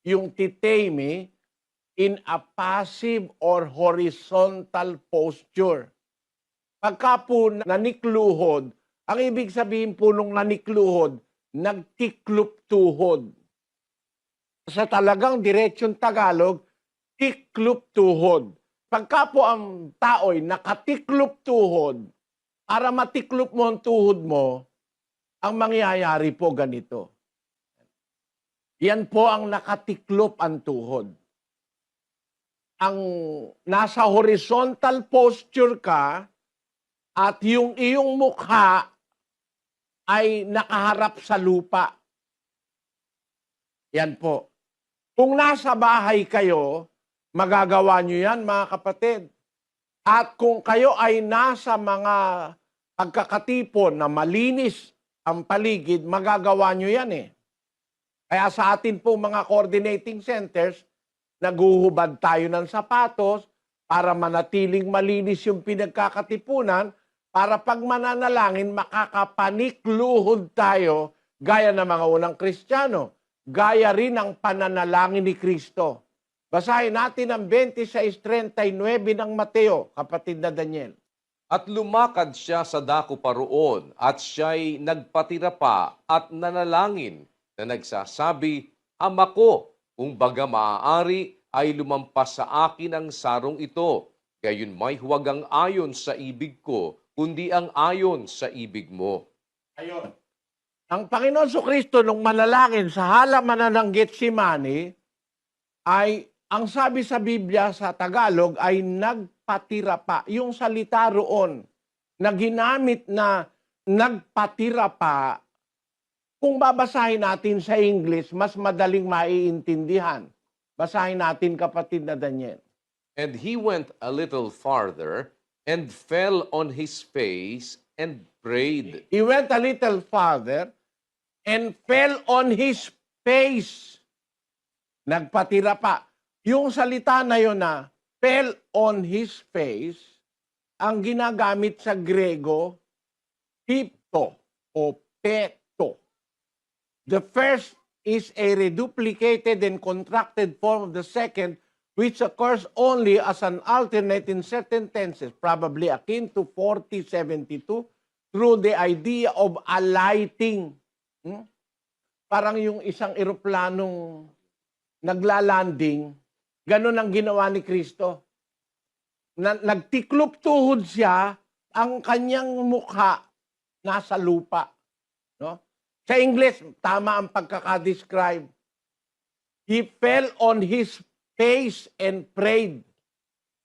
yung titemi, in a passive or horizontal posture. Pagka po nanikluhod, ang ibig sabihin po nung nanikluhod, nagtiklop tuhod. Sa talagang diretsyon Tagalog, tiklop tuhod. Pagka po ang tao'y nakatiklop tuhod, para matiklop mo ang tuhod mo, ang mangyayari po ganito. Yan po ang nakatiklop ang tuhod. Ang nasa horizontal posture ka at yung iyong mukha ay nakaharap sa lupa. Yan po. Kung nasa bahay kayo, magagawa nyo yan, mga kapatid. At kung kayo ay nasa mga pagkakatipon na malinis ang paligid, magagawa nyo yan Kaya sa atin po mga coordinating centers, naguhubad tayo ng sapatos para manatiling malinis yung pinagkakatipunan, para pag mananalangin, makakapanikluhod tayo gaya ng mga unang Kristiyano, gaya rin ng pananalangin ni Kristo. Basahin natin ang 26:39 ng Mateo, kapatid na Daniel. At lumakad siya sa dako pa roon, at siya'y nagpatira pa at nanalangin na nagsasabi, Ama ko, kung baga maaari, ay lumampas sa akin ang sarong ito. Gayon may huwag ang ayon sa ibig ko, kundi ang ayon sa ibig mo. Ayon. Ang Panginoon Kristo nung manalangin sa halamanan ng Getsemani ay, ang sabi sa Biblia sa Tagalog ay nagpatira pa. Yung salita roon na ginamit na nagpatira pa, kung babasahin natin sa English, mas madaling maiintindihan. Basahin natin, kapatid na Daniel. And he went a little farther, and fell on his face, and prayed. He went a little farther and fell on his face. Nagpatira pa. Yung salita na yun na fell on his face, ang ginagamit sa Grego, hipto o peto. The first is a reduplicated and contracted form of the second, which occurs only as an alternate in certain tenses, probably akin to 4072, through the idea of alighting. Parang yung isang eroplanong naglalanding, ganun ang ginawa ni Kristo. Nagtiklop tuhod siya, ang kanyang mukha nasa lupa. No? Sa English, tama ang pagkakadescribe. He fell on his face and prayed.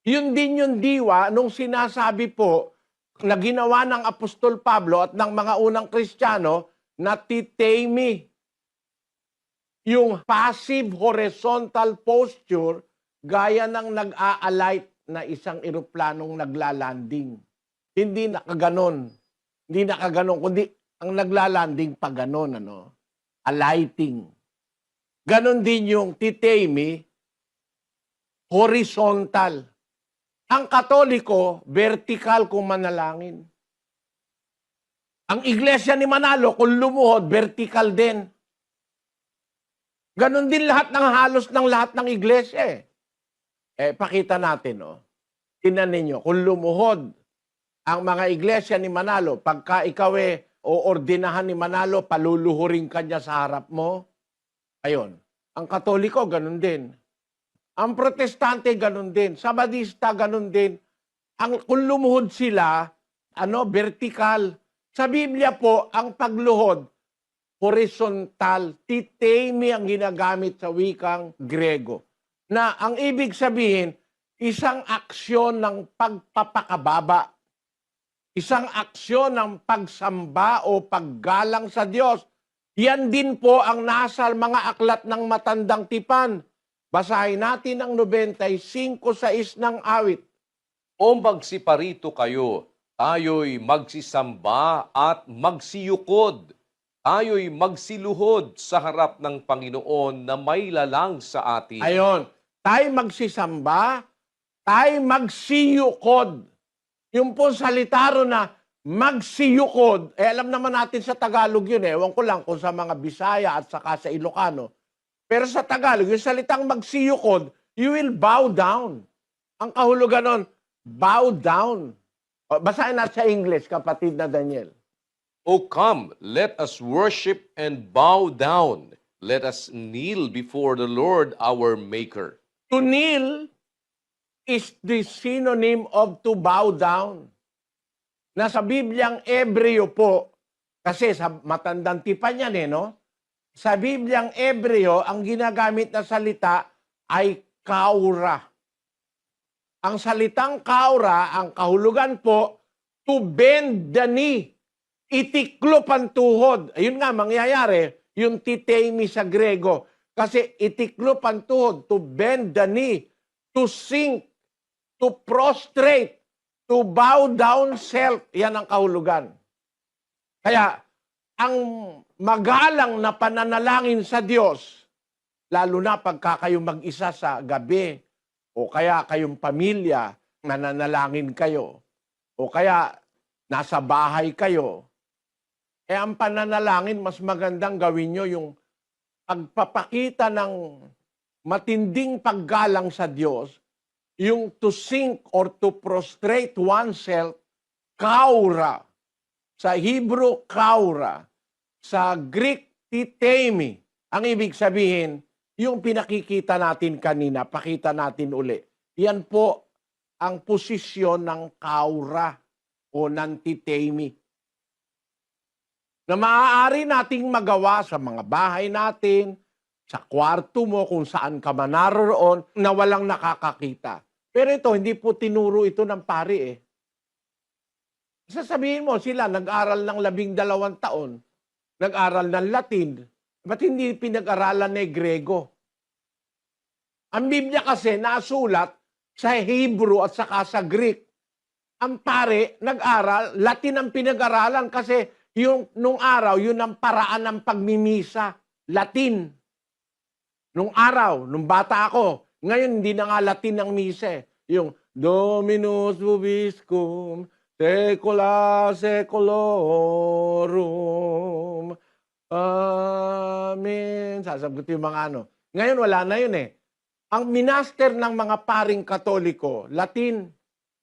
Yun din yung diwa nung sinasabi po na ginawa ng Apostol Pablo at ng mga unang Kristiyano na titemi. Yung passive horizontal posture gaya ng nag-a-alight na isang eroplanong naglalanding. Hindi nakaganon. Hindi nakaganon, kundi ang naglalanding pa ganon, alighting. Ganon din yung titemi, horizontal. Ang Katoliko, vertical kung manalangin. Ang Iglesia ni Manalo, kung lumuhod, vertical din. Ganon din lahat ng halos ng lahat ng iglesia. Pakita natin, Tingnan ninyo, kung lumuhod ang mga iglesia ni Manalo, pagka ikaw o ordinahan ni Manalo, paluluhurin ka niya sa harap mo. Ayun. Ang Katoliko, ganon din. Ang Protestante, ganon din. Sabadista, ganon din. Kung lumuhod sila, vertical. Sa Biblia po, ang pagluhod, horizontal, titemi ang ginagamit sa wikang Grego. Na ang ibig sabihin, isang aksyon ng pagpapakababa. Isang aksyon ng pagsamba o paggalang sa Diyos. Yan din po ang nasa mga aklat ng Matandang Tipan. Basahin natin ang 95:6 ng awit. O magsiparito kayo, tayo'y magsisamba at magsiyukod. Tayo'y magsiluhod sa harap ng Panginoon na may lalang sa atin. Ayon, tayo magsisamba, tayo magsiyukod. Yung po salita ro na magsiyukod, alam naman natin sa Tagalog yun. Ewan ko lang kung sa mga Bisaya at saka sa Ilocano. Pero sa Tagalog, yung salitang magsiyukod, you will bow down. Ang kahulugan nun, bow down. Basahin natin sa English, kapatid na Daniel. O come, let us worship and bow down. Let us kneel before the Lord our Maker. To kneel is the synonym of to bow down. Nasa Bibliang Ebreo po, kasi sa Matandang Tipan yan Sa Bibliang Ebreo, ang ginagamit na salita ay kaura. Ang salitang kaura, ang kahulugan po, to bend the knee. Itiklop ang tuhod. Ayun nga, mangyayari, yung titemi sa Grego. Kasi itiklop ang tuhod, to bend the knee, to sink, to prostrate, to bow down self. Yan ang kahulugan. Kaya, ang magalang na pananalangin sa Diyos, lalo na pagka kayo mag-isa sa gabi, o kaya kayong pamilya, nananalangin kayo, o kaya nasa bahay kayo, ang pananalangin, mas magandang gawin nyo yung pagpapakita ng matinding paggalang sa Diyos, yung to sink or to prostrate oneself, kaura. Sa Hebrew, kaura. Sa Greek, titemi. Ang ibig sabihin, yung pinakikita natin kanina, pakita natin uli. Yan po ang posisyon ng kaura o ng titemi. Na maaari nating magawa sa mga bahay natin, sa kwarto mo, kung saan ka man naroon, na walang nakakakita. Pero ito, hindi po tinuro ito ng pari eh. Sasabihin mo, sila nag-aral ng 12 taon, nag-aral ng Latin, ba't hindi pinag-aralan ng Grego? Ang Biblia kasi nasulat sa Hebrew at saka sa Greek. Ang pare, nag-aral, Latin ang pinag-aralan kasi nung araw, yun ang paraan ng pagmimisa. Latin. Nung araw, nung bata ako, ngayon hindi na nga Latin ang misa. Yung Dominus vobiscum, secula secolorum. Amen. Sasagot yung mga ano. Ngayon wala na yun eh. Ang minaster ng mga paring Katoliko, Latin.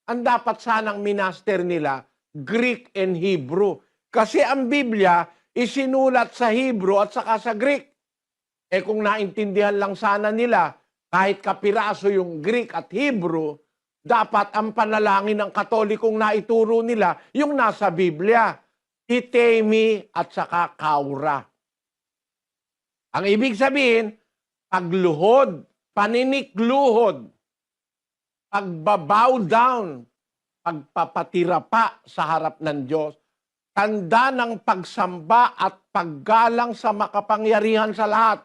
Ang dapat sanang minaster nila, Greek and Hebrew. Kasi ang Biblia isinulat sa Hebrew at saka sa Greek. Eh kung naintindihan lang sana nila, kahit kapiraso yung Greek at Hebrew, dapat ang panalangin ng Katolikong naituro nila yung nasa Biblia. Titemi at saka kaura. Ang ibig sabihin, pagluhod, paninikluhod, pagbabow down, pagpapatira pa sa harap ng Diyos, tanda ng pagsamba at paggalang sa makapangyarihan sa lahat.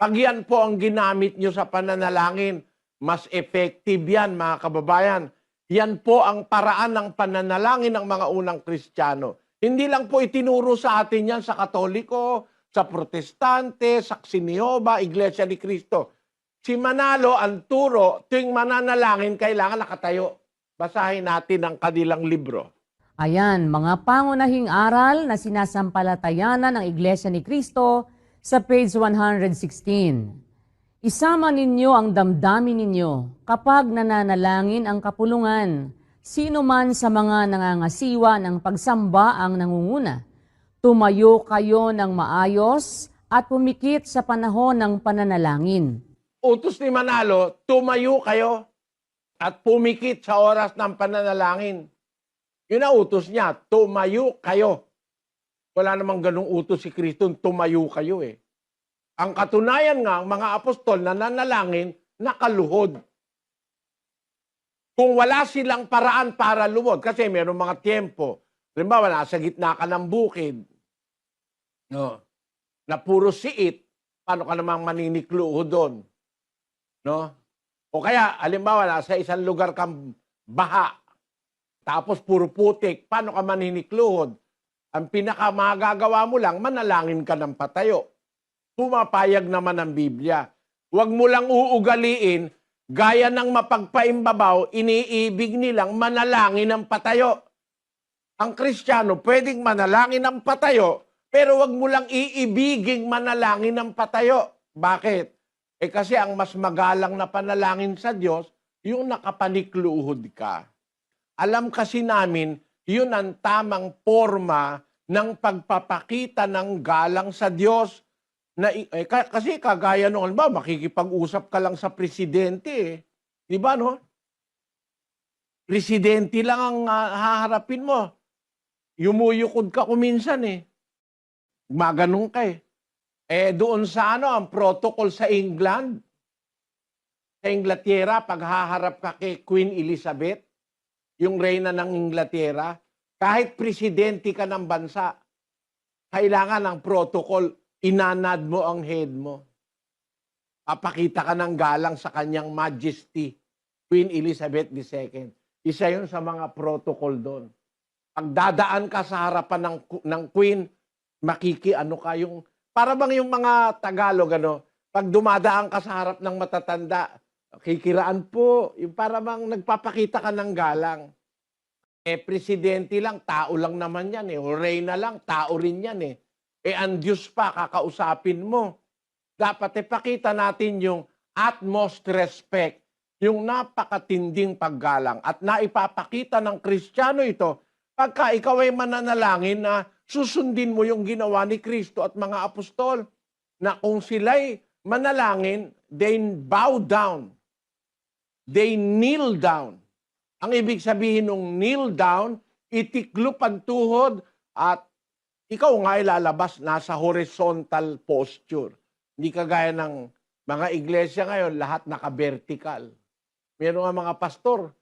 Pag yan po ang ginamit nyo sa pananalangin, mas effective yan, mga kababayan. Yan po ang paraan ng pananalangin ng mga unang Kristiyano. Hindi lang po itinuro sa atin yan sa Katoliko, sa Protestante, Saksi ni Jehovah, Iglesia ni Cristo. Si Manalo, ang turo, tuwing mananalangin, kailangan nakatayo. Basahin natin ang kanilang libro. Ayan, mga pangunahing aral na sinasampalatayanan ng Iglesia ni Cristo sa page 116. Isama ninyo ang damdamin ninyo kapag nananalangin ang kapulungan. Sino man sa mga nangangasiwa ng pagsamba ang nangunguna. Tumayo kayo ng maayos at pumikit sa panahon ng pananalangin. Utos ni Manalo, tumayo kayo at pumikit sa oras ng pananalangin. Yun ang utos niya, tumayo kayo. Wala namang ganung utos si Kristo, tumayo kayo eh. Ang katunayan nga, ang mga apostol na nanalangin, nakaluhod. Kung wala silang paraan para lumod, kasi mayroong mga tiempo, halimbawa, nasa gitna ka ng bukid, no, na puro siit, paano ka namang maninikluho doon? No? O kaya, halimbawa, nasa isang lugar kang baha, tapos puro putik, paano ka maninikluhod? Ang pinakamagagawa mo lang, manalangin ka ng patayo. Pumapayag naman ang Biblia. Huwag mo lang uugaliin, gaya ng mapagpaimbabaw, iniibig nilang manalangin ng patayo. Ang Kristiyano, pwedeng manalangin ng patayo, pero wag mo lang iibiging manalangin ng patayo. Bakit? Kasi ang mas magalang na panalangin sa Diyos, yung nakapanikluhod ka. Alam kasi namin, yun ang tamang forma ng pagpapakita ng galang sa Diyos. Kasi kagaya nung, ba, makikipag-usap ka lang sa presidente eh. Di ba, no? Presidente lang ang haharapin mo. Yumuyukod ka kuminsan eh. Maganong ka eh. Doon sa ang protocol sa England, sa Inglaterra, pag haharap ka kay Queen Elizabeth, yung reyna ng Inglaterra, kahit presidente ka ng bansa, kailangan ng protocol, inanad mo ang head mo. Papakita ka ng galang sa kanyang majesty, Queen Elizabeth II. Isa yun sa mga protocol doon. Pag dadaan ka sa harapan ng Queen, makikiano ka yung, para bang yung mga Tagalog, pag dumadaan ka sa harap ng matatanda, kikiraan po, yung para bang nagpapakita ka ng galang. Presidente lang, tao lang naman yan eh. O reyna lang, tao rin yan eh. Ang Diyos pa, kakausapin mo. Dapat ipakita natin yung utmost respect, yung napakatinding paggalang. At naipapakita ng Kristiyano ito, pagka ikaw ay mananalangin na susundin mo yung ginawa ni Kristo at mga apostol, na kung sila'y manalangin, they bow down. They kneel down. Ang ibig sabihin ng kneel down, itiklop ang tuhod at ikaw nga ilalabas nasa horizontal posture. Hindi kagaya ng mga iglesia ngayon, lahat naka-vertical. Meron nga mga pastor,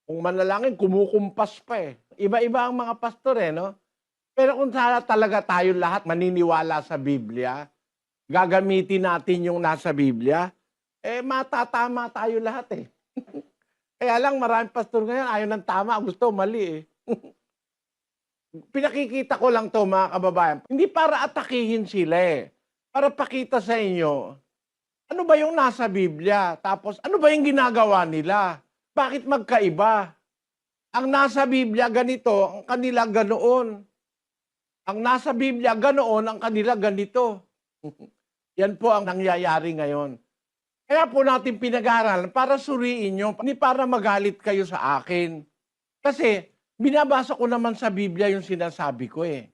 kung manalangin, kumukumpas pa eh. Iba-iba ang mga pastor eh, no? Pero kung sana talaga tayo lahat maniniwala sa Biblia, gagamitin natin yung nasa Biblia, matatama tayo lahat eh. Kaya lang maraming pastor ngayon, ayaw ng tama, gusto mali eh. Pinakikita ko lang to mga kababayan, hindi para atakihin sila eh. Para pakita sa inyo, ano ba yung nasa Biblia? Tapos ano ba yung ginagawa nila? Bakit magkaiba? Ang nasa Biblia ganito, ang kanila ganoon. Ang nasa Biblia ganoon, ang kanila ganito. Yan po ang nangyayari ngayon. Kaya po natin pinag-aaralan para suriin nyo, hindi para magalit kayo sa akin. Kasi binabasa ko naman sa Biblia yung sinasabi ko eh.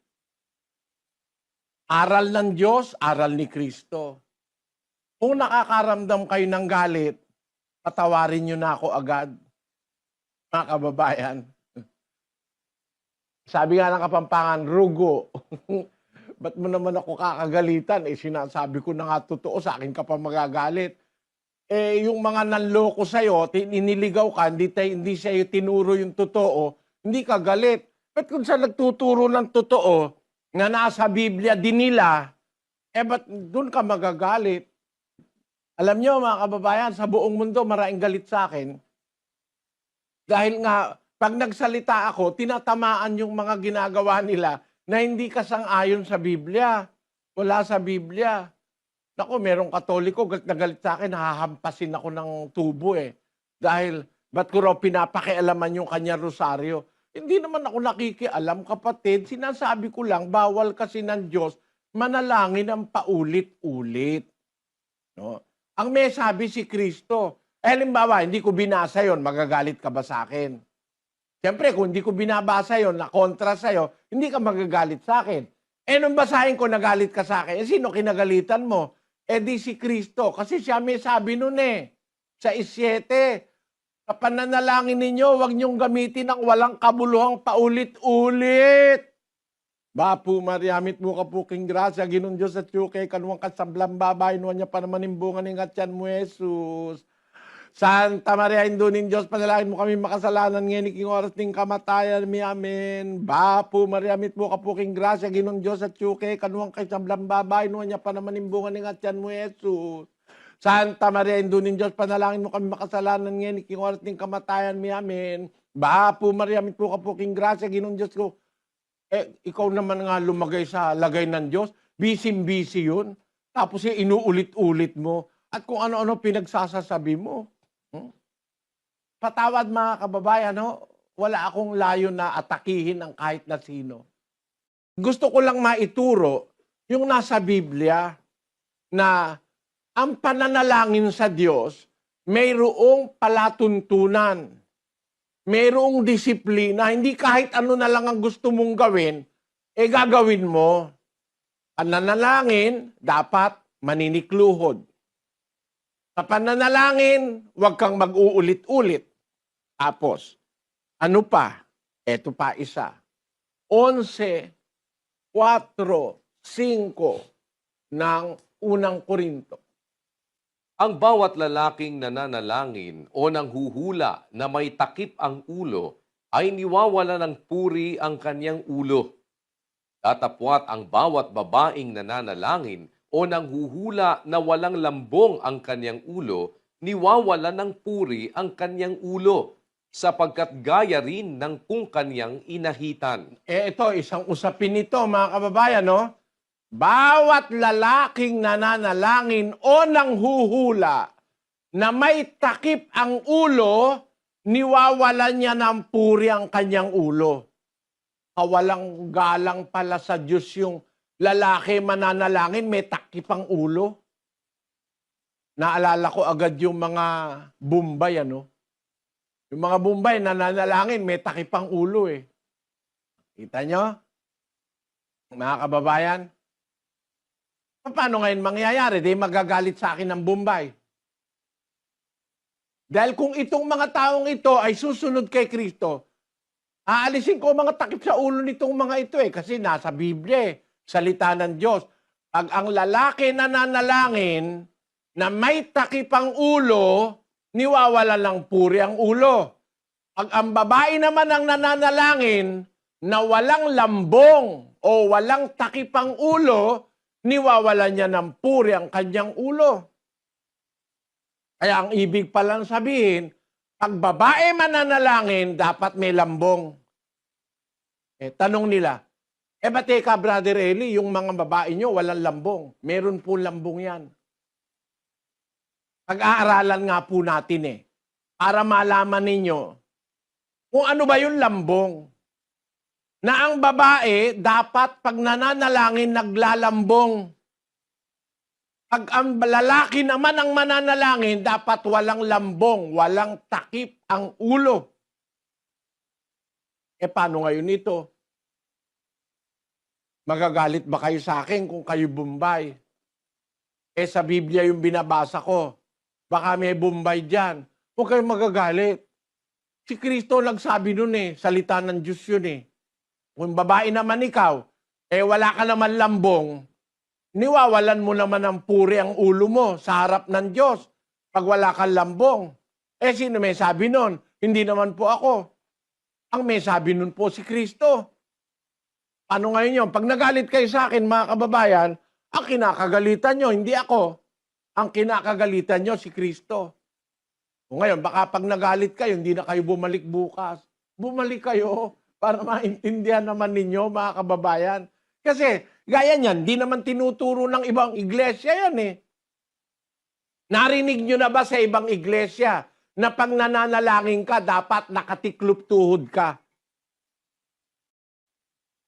Aral ng Diyos, aral ni Kristo. Kung nakakaramdam kayo ng galit, patawarin nyo na ako agad. Mga kababayan. Sabi nga ng Kapampangan, rugo. Ba't mo naman ako kakagalitan? Sinasabi ko na nga totoo, sa akin ka pa magagalit. Yung mga nanloko sa'yo, iniligaw ka, hindi sa'yo tinuro yung totoo, hindi ka galit. But kung sa nagtuturo ng totoo, nga nasa Biblia din nila, ba't doon ka magagalit? Alam nyo mga kababayan, sa buong mundo maraming galit sa akin. Dahil nga, pag nagsalita ako, tinatamaan yung mga ginagawa nila na hindi kasang-ayon sa Biblia. Wala sa Biblia. Naku, merong Katoliko, galit na galit sa akin, hahampasin ako ng tubo eh. Dahil, ba't ko raw pinapakialaman yung kanya rosaryo? Hindi naman ako nakikialam, kapatid. Sinasabi ko lang, bawal kasi ng Diyos manalangin ng paulit-ulit. No? Ang may sabi si Kristo, halimbawa, hindi ko binasa yon, magagalit ka ba sa akin? Siyempre, kung hindi ko binabasa yon, na kontra sa'yo, hindi ka magagalit sa akin. Nung basahin ko, nagalit ka sa akin, sino kinagalitan mo? Di si Kristo. Kasi siya may sabi nun sa 7, sa pananalangin ninyo, huwag niyong gamitin ang walang kabuluhang paulit-ulit. Bapu, mariamit mo ka po king grasya, ginong Diyos at yuke, kanuwang kasablang babay, nuwan niya pa naman imbungan ng atyan mo, Jesus. Santa Maria, Indunin Diyos, panalangin mo kami makasalanan ngayon, iking oras ng kamatayan, mi amen. Bapu, mariamit mo ka po king grasya, ginong Diyos at yuke, kanuwang kasablang babay, nuwan niya pa naman imbungan ng atyan mo, Jesus. Santa Maria, Indunin Diyos, panalangin mo kami makasalanan ngayon, iking oras ng kamatayan, mi amen. Bapu, mariamit mo ka po king grasya, ginong Diyos ko. Ikaw naman nga lumagay sa lagay ng Diyos, busy yun. Tapos inuulit-ulit mo. At kung ano-ano pinagsasasabi mo. Patawad mga kababayan, wala akong layo na atakihin ang kahit na sino. Gusto ko lang maituro yung nasa Biblia na ang pananalangin sa Diyos mayroong palatuntunan. Mayroong disiplina, hindi kahit ano na lang ang gusto mong gawin, gagawin mo. Pananalangin, dapat maninikluhod. Sa pananalangin, huwag kang mag-uulit-ulit. Tapos, ano pa? Eto pa isa. 11, 4, 5 ng unang Korinto. Ang bawat lalaking nananalangin o nanghuhula na may takip ang ulo ay niwawala ng puri ang kanyang ulo. Datapwat ang bawat babaeng nananalangin o nanghuhula na walang lambong ang kanyang ulo, niwawala ng puri ang kanyang ulo, sapagkat gaya rin ng kung kanyang inahitan. Ito, isang usapin nito mga kababayan, Bawat lalaking nananalangin o nanghuhula na may takip ang ulo, niwawalan niya ng puri ang kanyang ulo. Kawalang galang pala sa Diyos yung lalaki mananalangin, may takip ang ulo. Naalala ko agad yung mga Bombay, ano? Yung mga Bombay nananalangin, may takip ang ulo eh. Kita nyo? Mga kababayan? Paano ngayon mangyayari? Di magagalit sa akin ng Bombay. Dahil kung itong mga taong ito ay susunod kay Kristo, aalisin ko mga takip sa ulo nitong mga ito eh. Kasi nasa Biblia eh, salita ng Diyos. Pag ang lalaki nananalangin na may takip ang ulo, niwawala ng puri ang ulo. Pag ang babae naman ang nananalangin na walang lambong o walang takip ang ulo, niwawala niya ng puri ang kanyang ulo. Kaya ang ibig palang sabihin, pag babae mananalangin, dapat may lambong. Tanong nila, ba't ka, Brother Eli, yung mga babae nyo walang lambong? Meron po lambong yan. Pag-aaralan nga po natin para malaman ninyo kung ano ba yung lambong. Na ang babae, dapat pag nananalangin, naglalambong. Pag ang lalaki naman ang mananalangin, dapat walang lambong, walang takip ang ulo. Paano ngayon ito? Magagalit ba kayo sa akin kung kayo Bombay? Sa Biblia yung binabasa ko. Baka may Bombay dyan. Huwag kayong magagalit. Si Kristo nagsabi nun salita ng Diyos yun Kung babae naman ikaw, wala ka naman lambong, niwawalan mo naman ng puri ang ulo mo sa harap ng Diyos pag wala kang lambong. Sino may sabi nun? Hindi naman po ako. Ang may sabi nun po si Kristo. Paano ngayon yun? Pag nagalit kayo sa akin, mga kababayan, ang kinakagalitan nyo, hindi ako. Ang kinakagalitan nyo, si Kristo. O ngayon, baka pag nagalit kayo, hindi na kayo bumalik bukas. Bumalik kayo para maintindihan naman ninyo, mga kababayan. Kasi, gaya niyan, di naman tinuturo ng ibang iglesia yan Narinig nyo na ba sa ibang iglesia na pag nananalangin ka, dapat nakatiklop tuhod ka?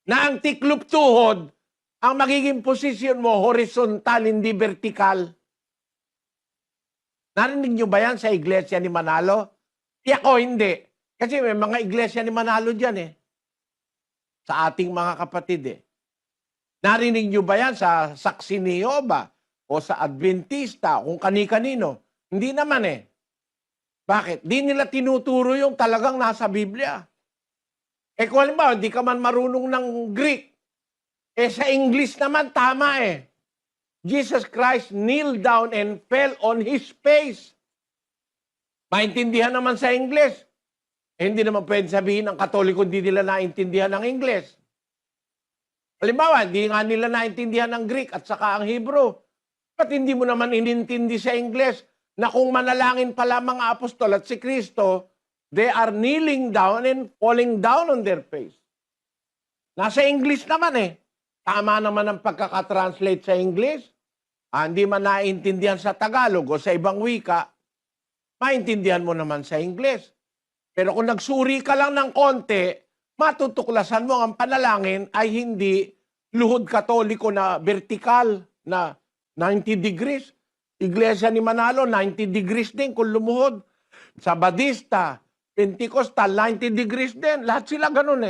Na ang tiklop tuhod, ang magiging posisyon mo, horizontal, hindi vertikal. Narinig nyo ba yan sa iglesia ni Manalo? Ako, hindi. Kasi may mga iglesia ni Manalo dyan Sa ating mga kapatid Narinig nyo ba yan sa Saksi ni Jehovah o sa Adventista, kung kani-kanino? Hindi naman Bakit? Di nila tinuturo yung talagang nasa Biblia. Kung halimbawa, hindi ka man marunong ng Greek, sa English naman, tama Jesus Christ kneeled down and fell on His face. Maintindihan naman sa English. Hindi naman pwede sabihin ng Katoliko hindi nila naintindihan ng English. Halimbawa, hindi nga nila naintindihan ng Greek at saka ang Hebrew. Ba't hindi mo naman inintindi sa English na kung manalangin pala mga apostol at si Kristo, they are kneeling down and falling down on their face. Nasa English naman Tama naman ang pagkakatranslate sa English. Hindi man naintindihan sa Tagalog o sa ibang wika, maintindihan mo naman sa English. Pero kung nagsuri ka lang ng konti, matutuklasan mo ang panalangin ay hindi luhod katoliko na vertikal na 90 degrees. Iglesia ni Manalo, 90 degrees din kung lumuhod. Sabadista, Pentecostal, 90 degrees din. Lahat sila ganun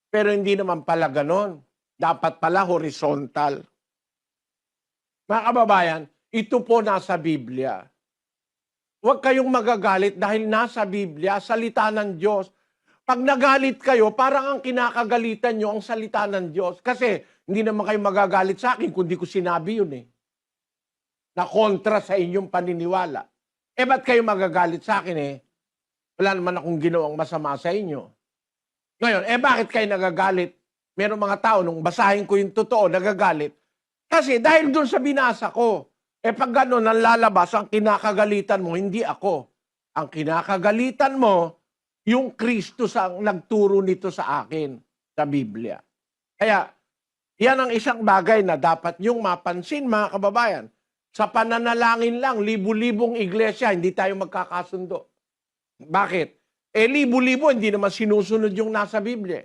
Pero hindi naman pala ganun. Dapat pala horizontal. Mga kababayan, ito po nasa Biblia. Huwag kayong magagalit dahil nasa Biblia, salita ng Diyos. Pag nagalit kayo, parang ang kinakagalitan nyo ang salita ng Diyos. Kasi hindi naman kayo magagalit sa akin kung di ko sinabi yun na kontra sa inyong paniniwala. Ba't kayo magagalit sa akin Wala naman akong ginawang masama sa inyo. Ngayon, bakit kayo nagagalit? Merong mga tao, nung basahin ko yung totoo, nagagalit. Kasi dahil dun sa binasa ko, pag gano'n ang lalabas, ang kinakagalitan mo, hindi ako. Ang kinakagalitan mo, yung Kristo ang nagturo nito sa akin, sa Biblia. Kaya, yan ang isang bagay na dapat yung mapansin, mga kababayan. Sa pananalangin lang, libu-libong iglesia, hindi tayo magkakasundo. Bakit? libo-libo, hindi naman sinusunod yung nasa Biblia.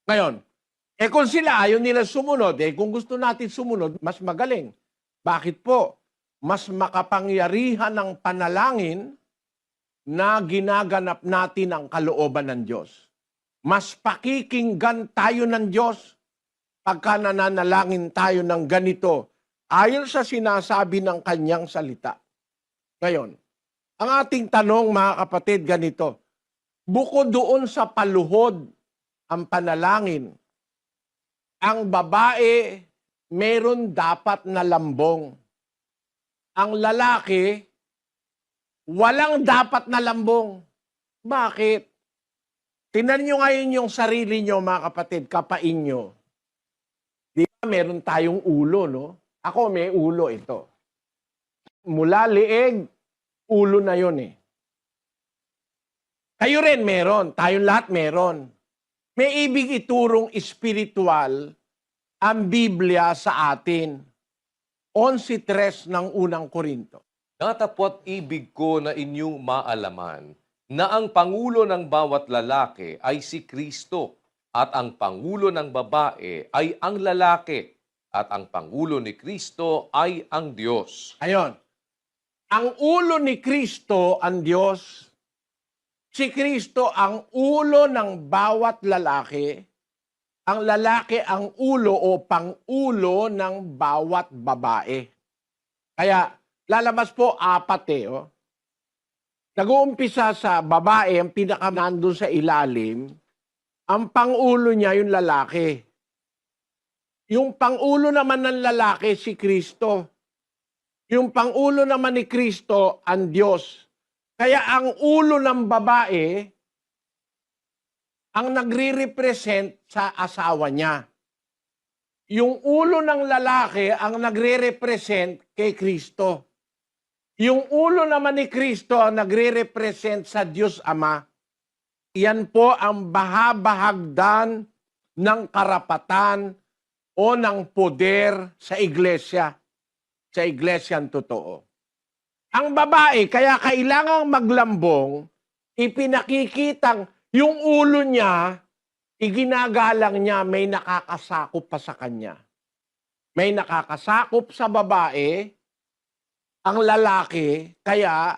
Ngayon, kung sila ayaw nila sumunod, kung gusto natin sumunod, mas magaling. Bakit po? Mas makapangyarihan ng panalangin na ginaganap natin ang kalooban ng Diyos. Mas pakikinggan tayo ng Diyos pagka nananalangin tayo ng ganito, ayon sa sinasabi ng kanyang salita. Ngayon, ang ating tanong mga kapatid ganito, bukod doon sa paluhod ang panalangin, ang babae meron dapat na lambong. Ang lalaki, walang dapat na lambong. Bakit? Tingnan nyo ngayon yung sarili nyo, mga kapatid, kapain nyo. Di ba meron tayong ulo, no? Ako may ulo ito. Mula lieg, ulo na yun eh. Kayo rin meron, tayong lahat meron. May ibig iturong espiritual ang Biblia sa atin. 11:3 ng unang Korinto. Natapwat ibig ko na inyong maalaman na ang pangulo ng bawat lalaki ay si Kristo at ang pangulo ng babae ay ang lalaki at ang pangulo ni Kristo ay ang Diyos. Ayon. Ang ulo ni Kristo ang Diyos. Si Kristo ang ulo ng bawat lalaki. Ang lalaki ang ulo o pangulo ng bawat babae. Kaya lalabas po apat oh. Nag-uumpisa sa babae, ang pinaka nandun sa ilalim, ang pangulo niya yung lalaki. Yung pangulo naman ng lalaki, si Kristo. Yung pangulo naman ni Kristo, ang Diyos. Kaya ang ulo ng babae, ang nagre-represent sa asawa niya. Yung ulo ng lalaki, ang nagre-represent kay Kristo. Yung ulo naman ni Kristo ang nagre-represent sa Diyos Ama. Yan po ang bahabahagdan ng karapatan o ng poder sa iglesia. Sa iglesyang totoo. Ang babae, kaya kailangang maglambong, ipinakikitang yung ulo niya, iginagalang niya, may nakakasakop pa sa kanya. May nakakasakop sa babae, ang lalaki, kaya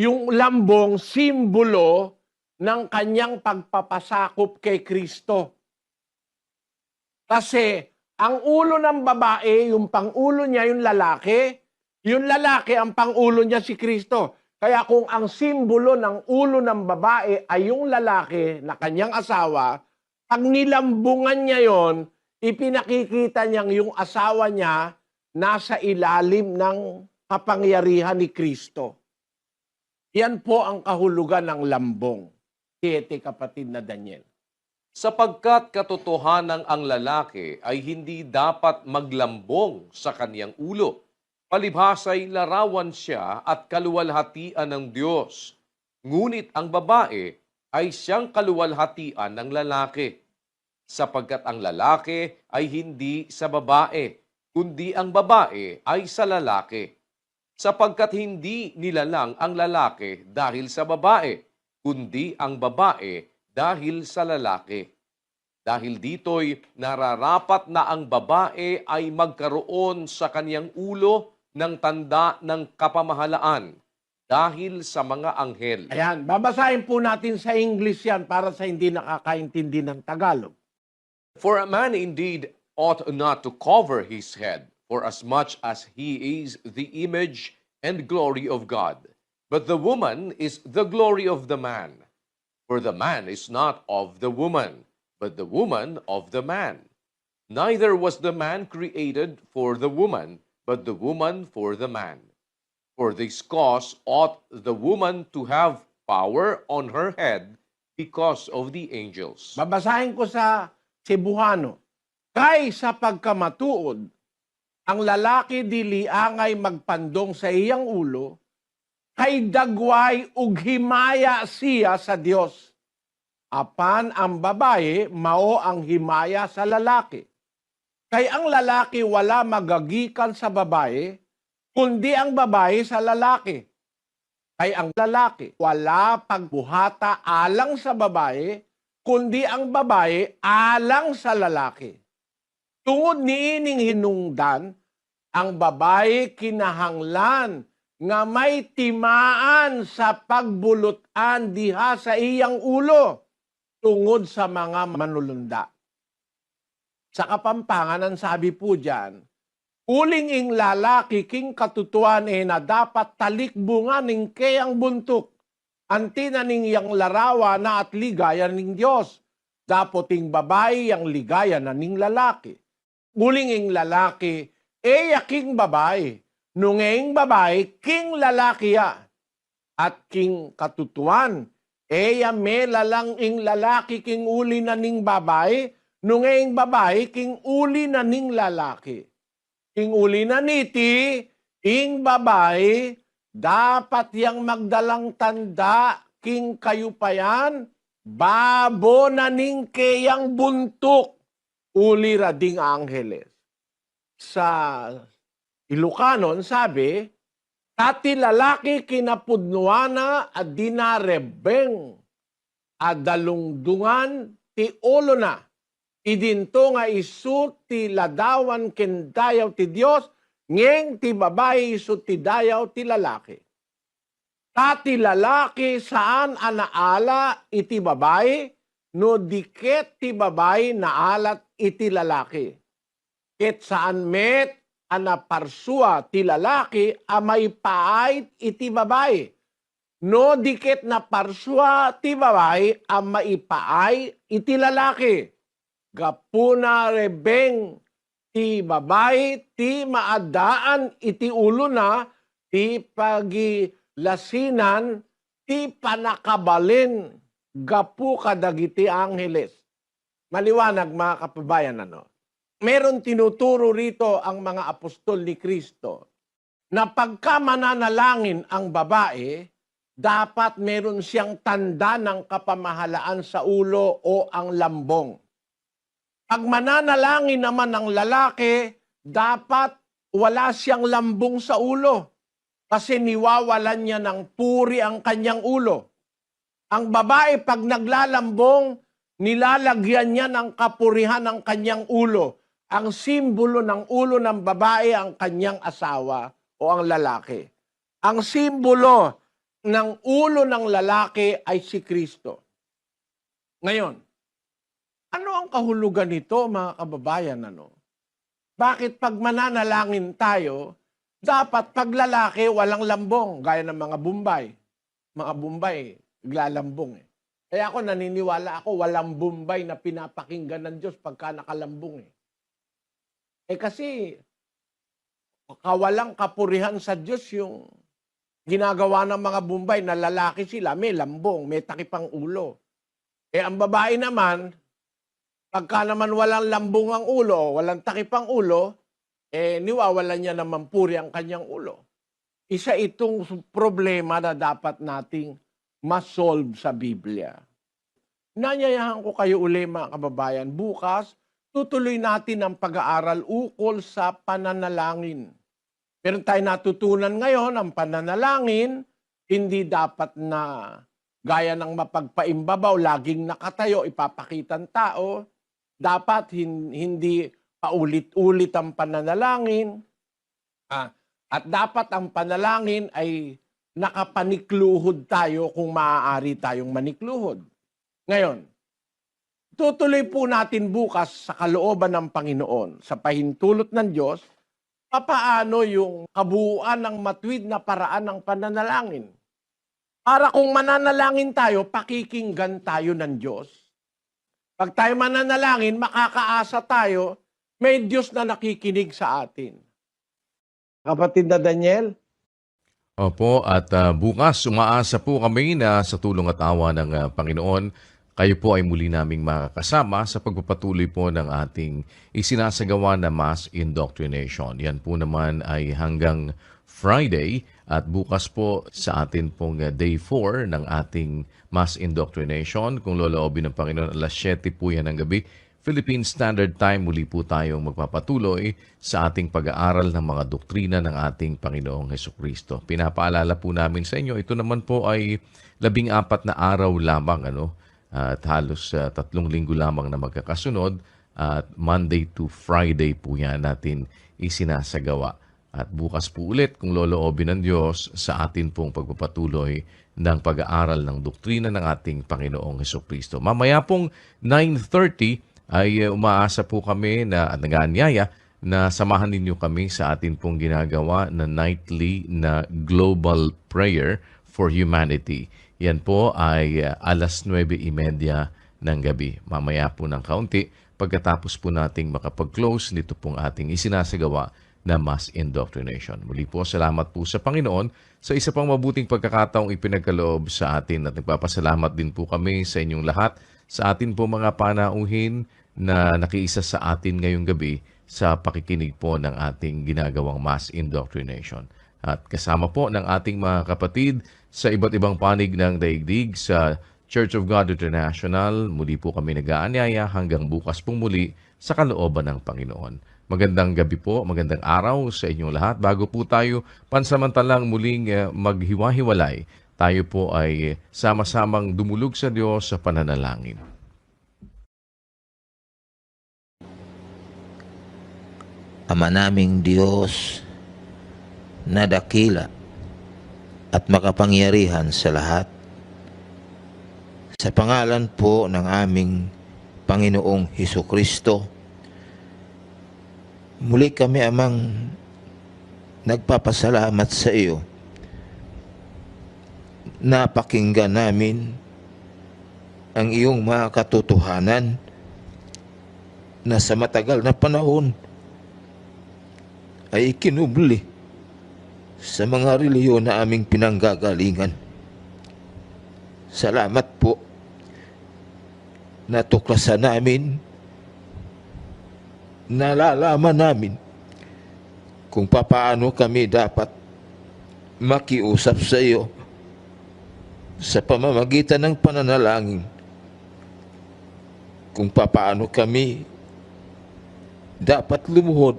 yung lambong simbolo ng kanyang pagpapasakop kay Kristo. Kasi ang ulo ng babae, yung pangulo niya yung lalaki ang pangulo niya si Kristo. Kaya kung ang simbolo ng ulo ng babae ay yung lalaki na kanyang asawa, pag nilambungan niya yon, ipinakikita niyang yung asawa niya nasa ilalim ng kapangyarihan ni Kristo. Yan po ang kahulugan ng lambong. Siete kapatid na Daniel. Sapagkat katotohanan ang lalaki ay hindi dapat maglambong sa kaniyang ulo. Palibhasa'y larawan siya at kaluwalhatian ng Diyos. Ngunit ang babae ay siyang kaluwalhatian ng lalaki. Sapagkat ang lalaki ay hindi sa babae, kundi ang babae ay sa lalaki. Sapagkat hindi nilalang ang lalaki dahil sa babae, kundi ang babae dahil sa lalaki. Dahil dito'y nararapat na ang babae ay magkaroon sa kaniyang ulo ng tanda ng kapamahalaan dahil sa mga anghel. Ayan, babasahin po natin sa English yan para sa hindi nakakaintindi ng Tagalog. For a man indeed ought not to cover his head, for as much as he is the image and glory of God. But the woman is the glory of the man. For the man is not of the woman, but the woman of the man. Neither was the man created for the woman, but the woman for the man. For this cause ought the woman to have power on her head because of the angels. Babasahin ko sa Cebuano. Kay sa pagkamatuod, ang lalaki dili angay magpandong sa iyang ulo, kay dagway ug himaya siya sa Dios. Apan ang babae mao ang himaya sa lalaki. Kay ang lalaki wala magagikan sa babae, kundi ang babae sa lalaki. Kay ang lalaki, wala pagbuhata alang sa babae, kundi ang babae alang sa lalaki. Tungod niining hinungdan, ang babae kinahanglan nga may timaan sa pagbulutan diha sa iyang ulo tungod sa mga manulunda. Sa Kapampangan, ang sabi po diyan, uling ing lalaki king katutuan na dapat talikbungan ning kayang buntok. Antina ning yang larawa na at ligaya ning Diyos. Dapoting babae yang ligaya na ning lalaki. Uling ing lalaki, king babae. Nungeng babae, king lalaki ya. At king katutuan, me lalang ing lalaki king uli na ning babae. Nungeng babae, king uli na ning lalaki. Ing uli na niti, ing babae, dapat yang magdalang tanda, king kayo pa yan, babo na ning kayang buntok, uli rading angheles. Sa Ilocanon, sabi, tati lalaki kinapudnuana at dinarebeng, adalungdungan ti ulo na, idinto nga isu ti ladawan kendayaw ti Dios ngeng ti babae isu ti dayaw ti lalaki. Tati lalaki saan anaala iti babae no diket ti babae naalat iti lalaki. Ket saan met anaparsua ti lalaki amay paait iti babae. No diket na parsua ti babae amay paay iti lalaki. Gapuna rebeng ti babae ti maadaan iti ulo na ti pagilasinan ti panakabalin gapu kadagiti angheles. Maliwanag mga kababayan ano. Meron tinuturo rito ang mga apostol ni Kristo na pagka mananalangin ang babae, dapat meron siyang tanda ng kapamahalaan sa ulo o ang lambong. Pag mananalangin naman ng lalaki, dapat wala siyang lambong sa ulo kasi niwawalan niya ng puri ang kanyang ulo. Ang babae pag naglalambong, nilalagyan niya ng kapurihan ang kanyang ulo. Ang simbolo ng ulo ng babae ang kanyang asawa o ang lalaki. Ang simbolo ng ulo ng lalaki ay si Kristo. Ngayon, ano ang kahulugan nito, mga kababayan? Bakit pag mananalangin tayo, dapat pag lalaki walang lambong, gaya ng mga Bombay. Mga Bombay, naglalambong eh. Kaya ako naniniwala ako, walang Bombay na pinapakinggan ng Diyos pagka nakalambong eh. Kasi, kawalang kapurihan sa Diyos yung ginagawa ng mga Bombay na lalaki sila, may lambong, may takipang ulo. Ang babae naman, pagka naman walang lambong ang ulo, walang takipang ulo, niwawalan niya naman puri ang kanyang ulo. Isa itong problema na dapat nating ma-solve sa Biblia. Nanyayahan ko kayo uli mga kababayan, bukas tutuloy natin ang pag-aaral ukol sa pananalangin. Pero tayo natutunan ngayon, ang pananalangin, hindi dapat na gaya ng mapagpaimbabaw, laging nakatayo, ipapakitang tao. Dapat hindi paulit-ulit ang pananalangin. At dapat ang panalangin ay nakapanikluhod tayo kung maaari tayong manikluhod. Ngayon, tutuloy po natin bukas sa kalooban ng Panginoon, sa pahintulot ng Diyos, papaano yung kabuuan ng matuwid na paraan ng pananalangin. Para kung mananalangin tayo, pakikinggan tayo ng Diyos. Pag tayo mananalangin, makakaasa tayo, may Diyos na nakikinig sa atin. Kapatid na Daniel? Opo, at bukas umaasa po kami na sa tulong at awa ng Panginoon, kayo po ay muli naming makakasama sa pagpapatuloy po ng ating isinasagawa na mass indoctrination. Yan po naman ay hanggang Friday at bukas po sa atin pong day 4 ng ating mass indoctrination. Kung loloobin ng Panginoon, alas 7 po yan ng gabi. Philippine Standard Time. Muli po tayong magpapatuloy sa ating pag-aaral ng mga doktrina ng ating Panginoong Hesukristo. Pinapaalala po namin sa inyo, ito naman po ay 14 na araw lamang, at halos 3 linggo lamang na magkakasunod, at Monday to Friday po yan natin isinasagawa. At bukas po ulit, kung loloobin ng Diyos, sa atin pong pagpapatuloy ng pag-aaral ng doktrina ng ating Panginoong Hesukristo. Mamaya pong 9:30 ay umaasa po kami na at nag-aanyaya na samahan ninyo kami sa atin pong ginagawa na nightly na Global Prayer for Humanity. Yan po ay alas 9:30 ng gabi. Mamaya po ng kaunti, pagkatapos po nating makapag-close nito pong ating isinasagawa na mass indoctrination. Muli po, salamat po sa Panginoon sa isa pang mabuting pagkakataong ipinagkaloob sa atin at nagpapasalamat din po kami sa inyong lahat sa atin po mga panauhin na nakiisa sa atin ngayong gabi sa pakikinig po ng ating ginagawang mass indoctrination. At kasama po ng ating mga kapatid sa iba't ibang panig ng daigdig sa Church of God International, muli po kami nag-aanyaya hanggang bukas pong muli sa kalooban ng Panginoon. Magandang gabi po, magandang araw sa inyong lahat. Bago po tayo pansamantalang muling maghiwa-hiwalay, tayo po ay sama-samang dumulog sa Diyos sa pananalangin. Ama naming Diyos na dakila at makapangyarihan sa lahat, sa pangalan po ng aming Panginoong Hesukristo, muli kami amang nagpapasalamat sa iyo. Napakinggan namin ang iyong mga katotohanan na sa matagal na panahon ay ikinubli sa mga reliyon na aming pinanggagalingan. Salamat po. Natuklasan namin, nalalaman namin kung papaano kami dapat makiusap sa iyo sa pamamagitan ng pananalangin, kung papaano kami dapat lumuhod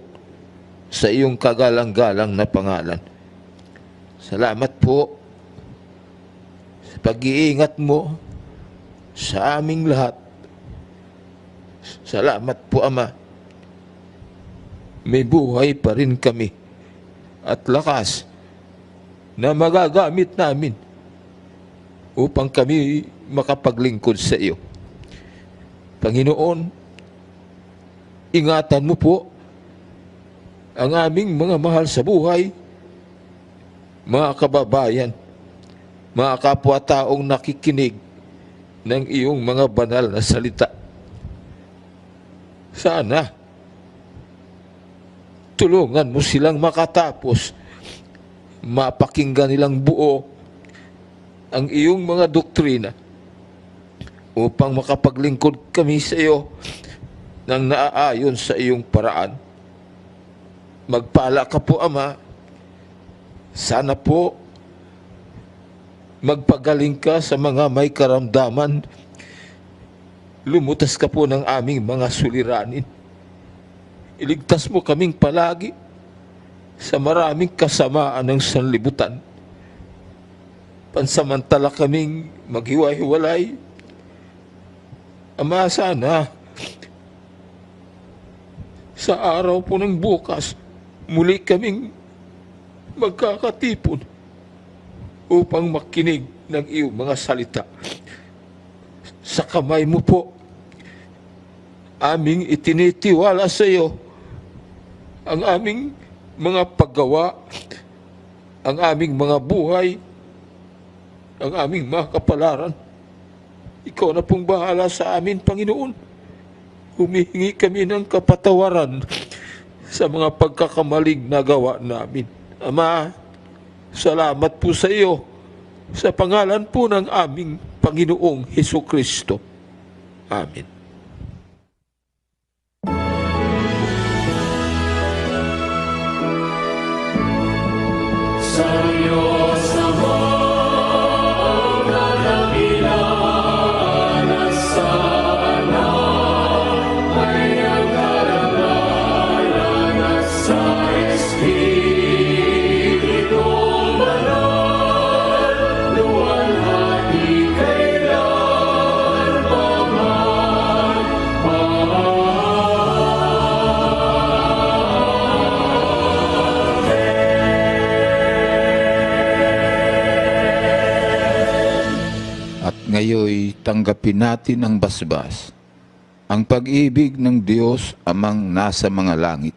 sa iyong kagalang-galang na pangalan. Salamat po sa pag-iingat mo sa aming lahat. Salamat po, Ama. May buhay pa rin kami at lakas na magagamit namin upang kami makapaglingkod sa iyo. Panginoon, ingatan mo po ang aming mga mahal sa buhay, mga kababayan, mga kapwa-taong nakikinig ng iyong mga banal na salita. Sana tulungan mo silang makatapos, mapakinggan nilang buo ang iyong mga doktrina upang makapaglingkod kami sa iyo ng naaayon sa iyong paraan. Magpala ka po, Ama. Sana po magpagaling ka sa mga may karamdaman. Lumutas ka po ng aming mga suliranin. Iligtas mo kaming palagi sa maraming kasamaan ng sanlibutan. Pansamantala kaming maghiwa-hiwalay. Ama, sana sa araw po ng bukas, muli kaming magkakatipon upang makinig ng iyong mga salita. Sa kamay mo po, aming itinitiwala sa iyo ang aming mga paggawa, ang aming mga buhay, ang aming mga kapalaran. Ikaw na pong bahala sa amin, Panginoon. Humihingi kami ng kapatawaran sa mga pagkakamaling na gawa namin. Ama, salamat po sa iyo sa pangalan po ng aming Panginoong Hesukristo. Amen. Sa Diyos amang nadakilaan at sana tanggapin natin ang basbas, ang pag-ibig ng Diyos amang nasa mga langit,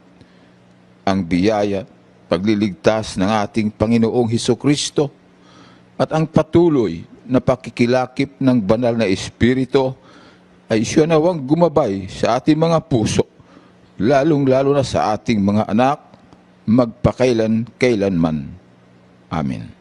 ang biyaya, pagliligtas ng ating Panginoong Hesukristo, at ang patuloy na pakikilakip ng banal na Espiritu ay siya nawang gumabay sa ating mga puso, lalong-lalo na sa ating mga anak, magpakailan-kailanman. Amen.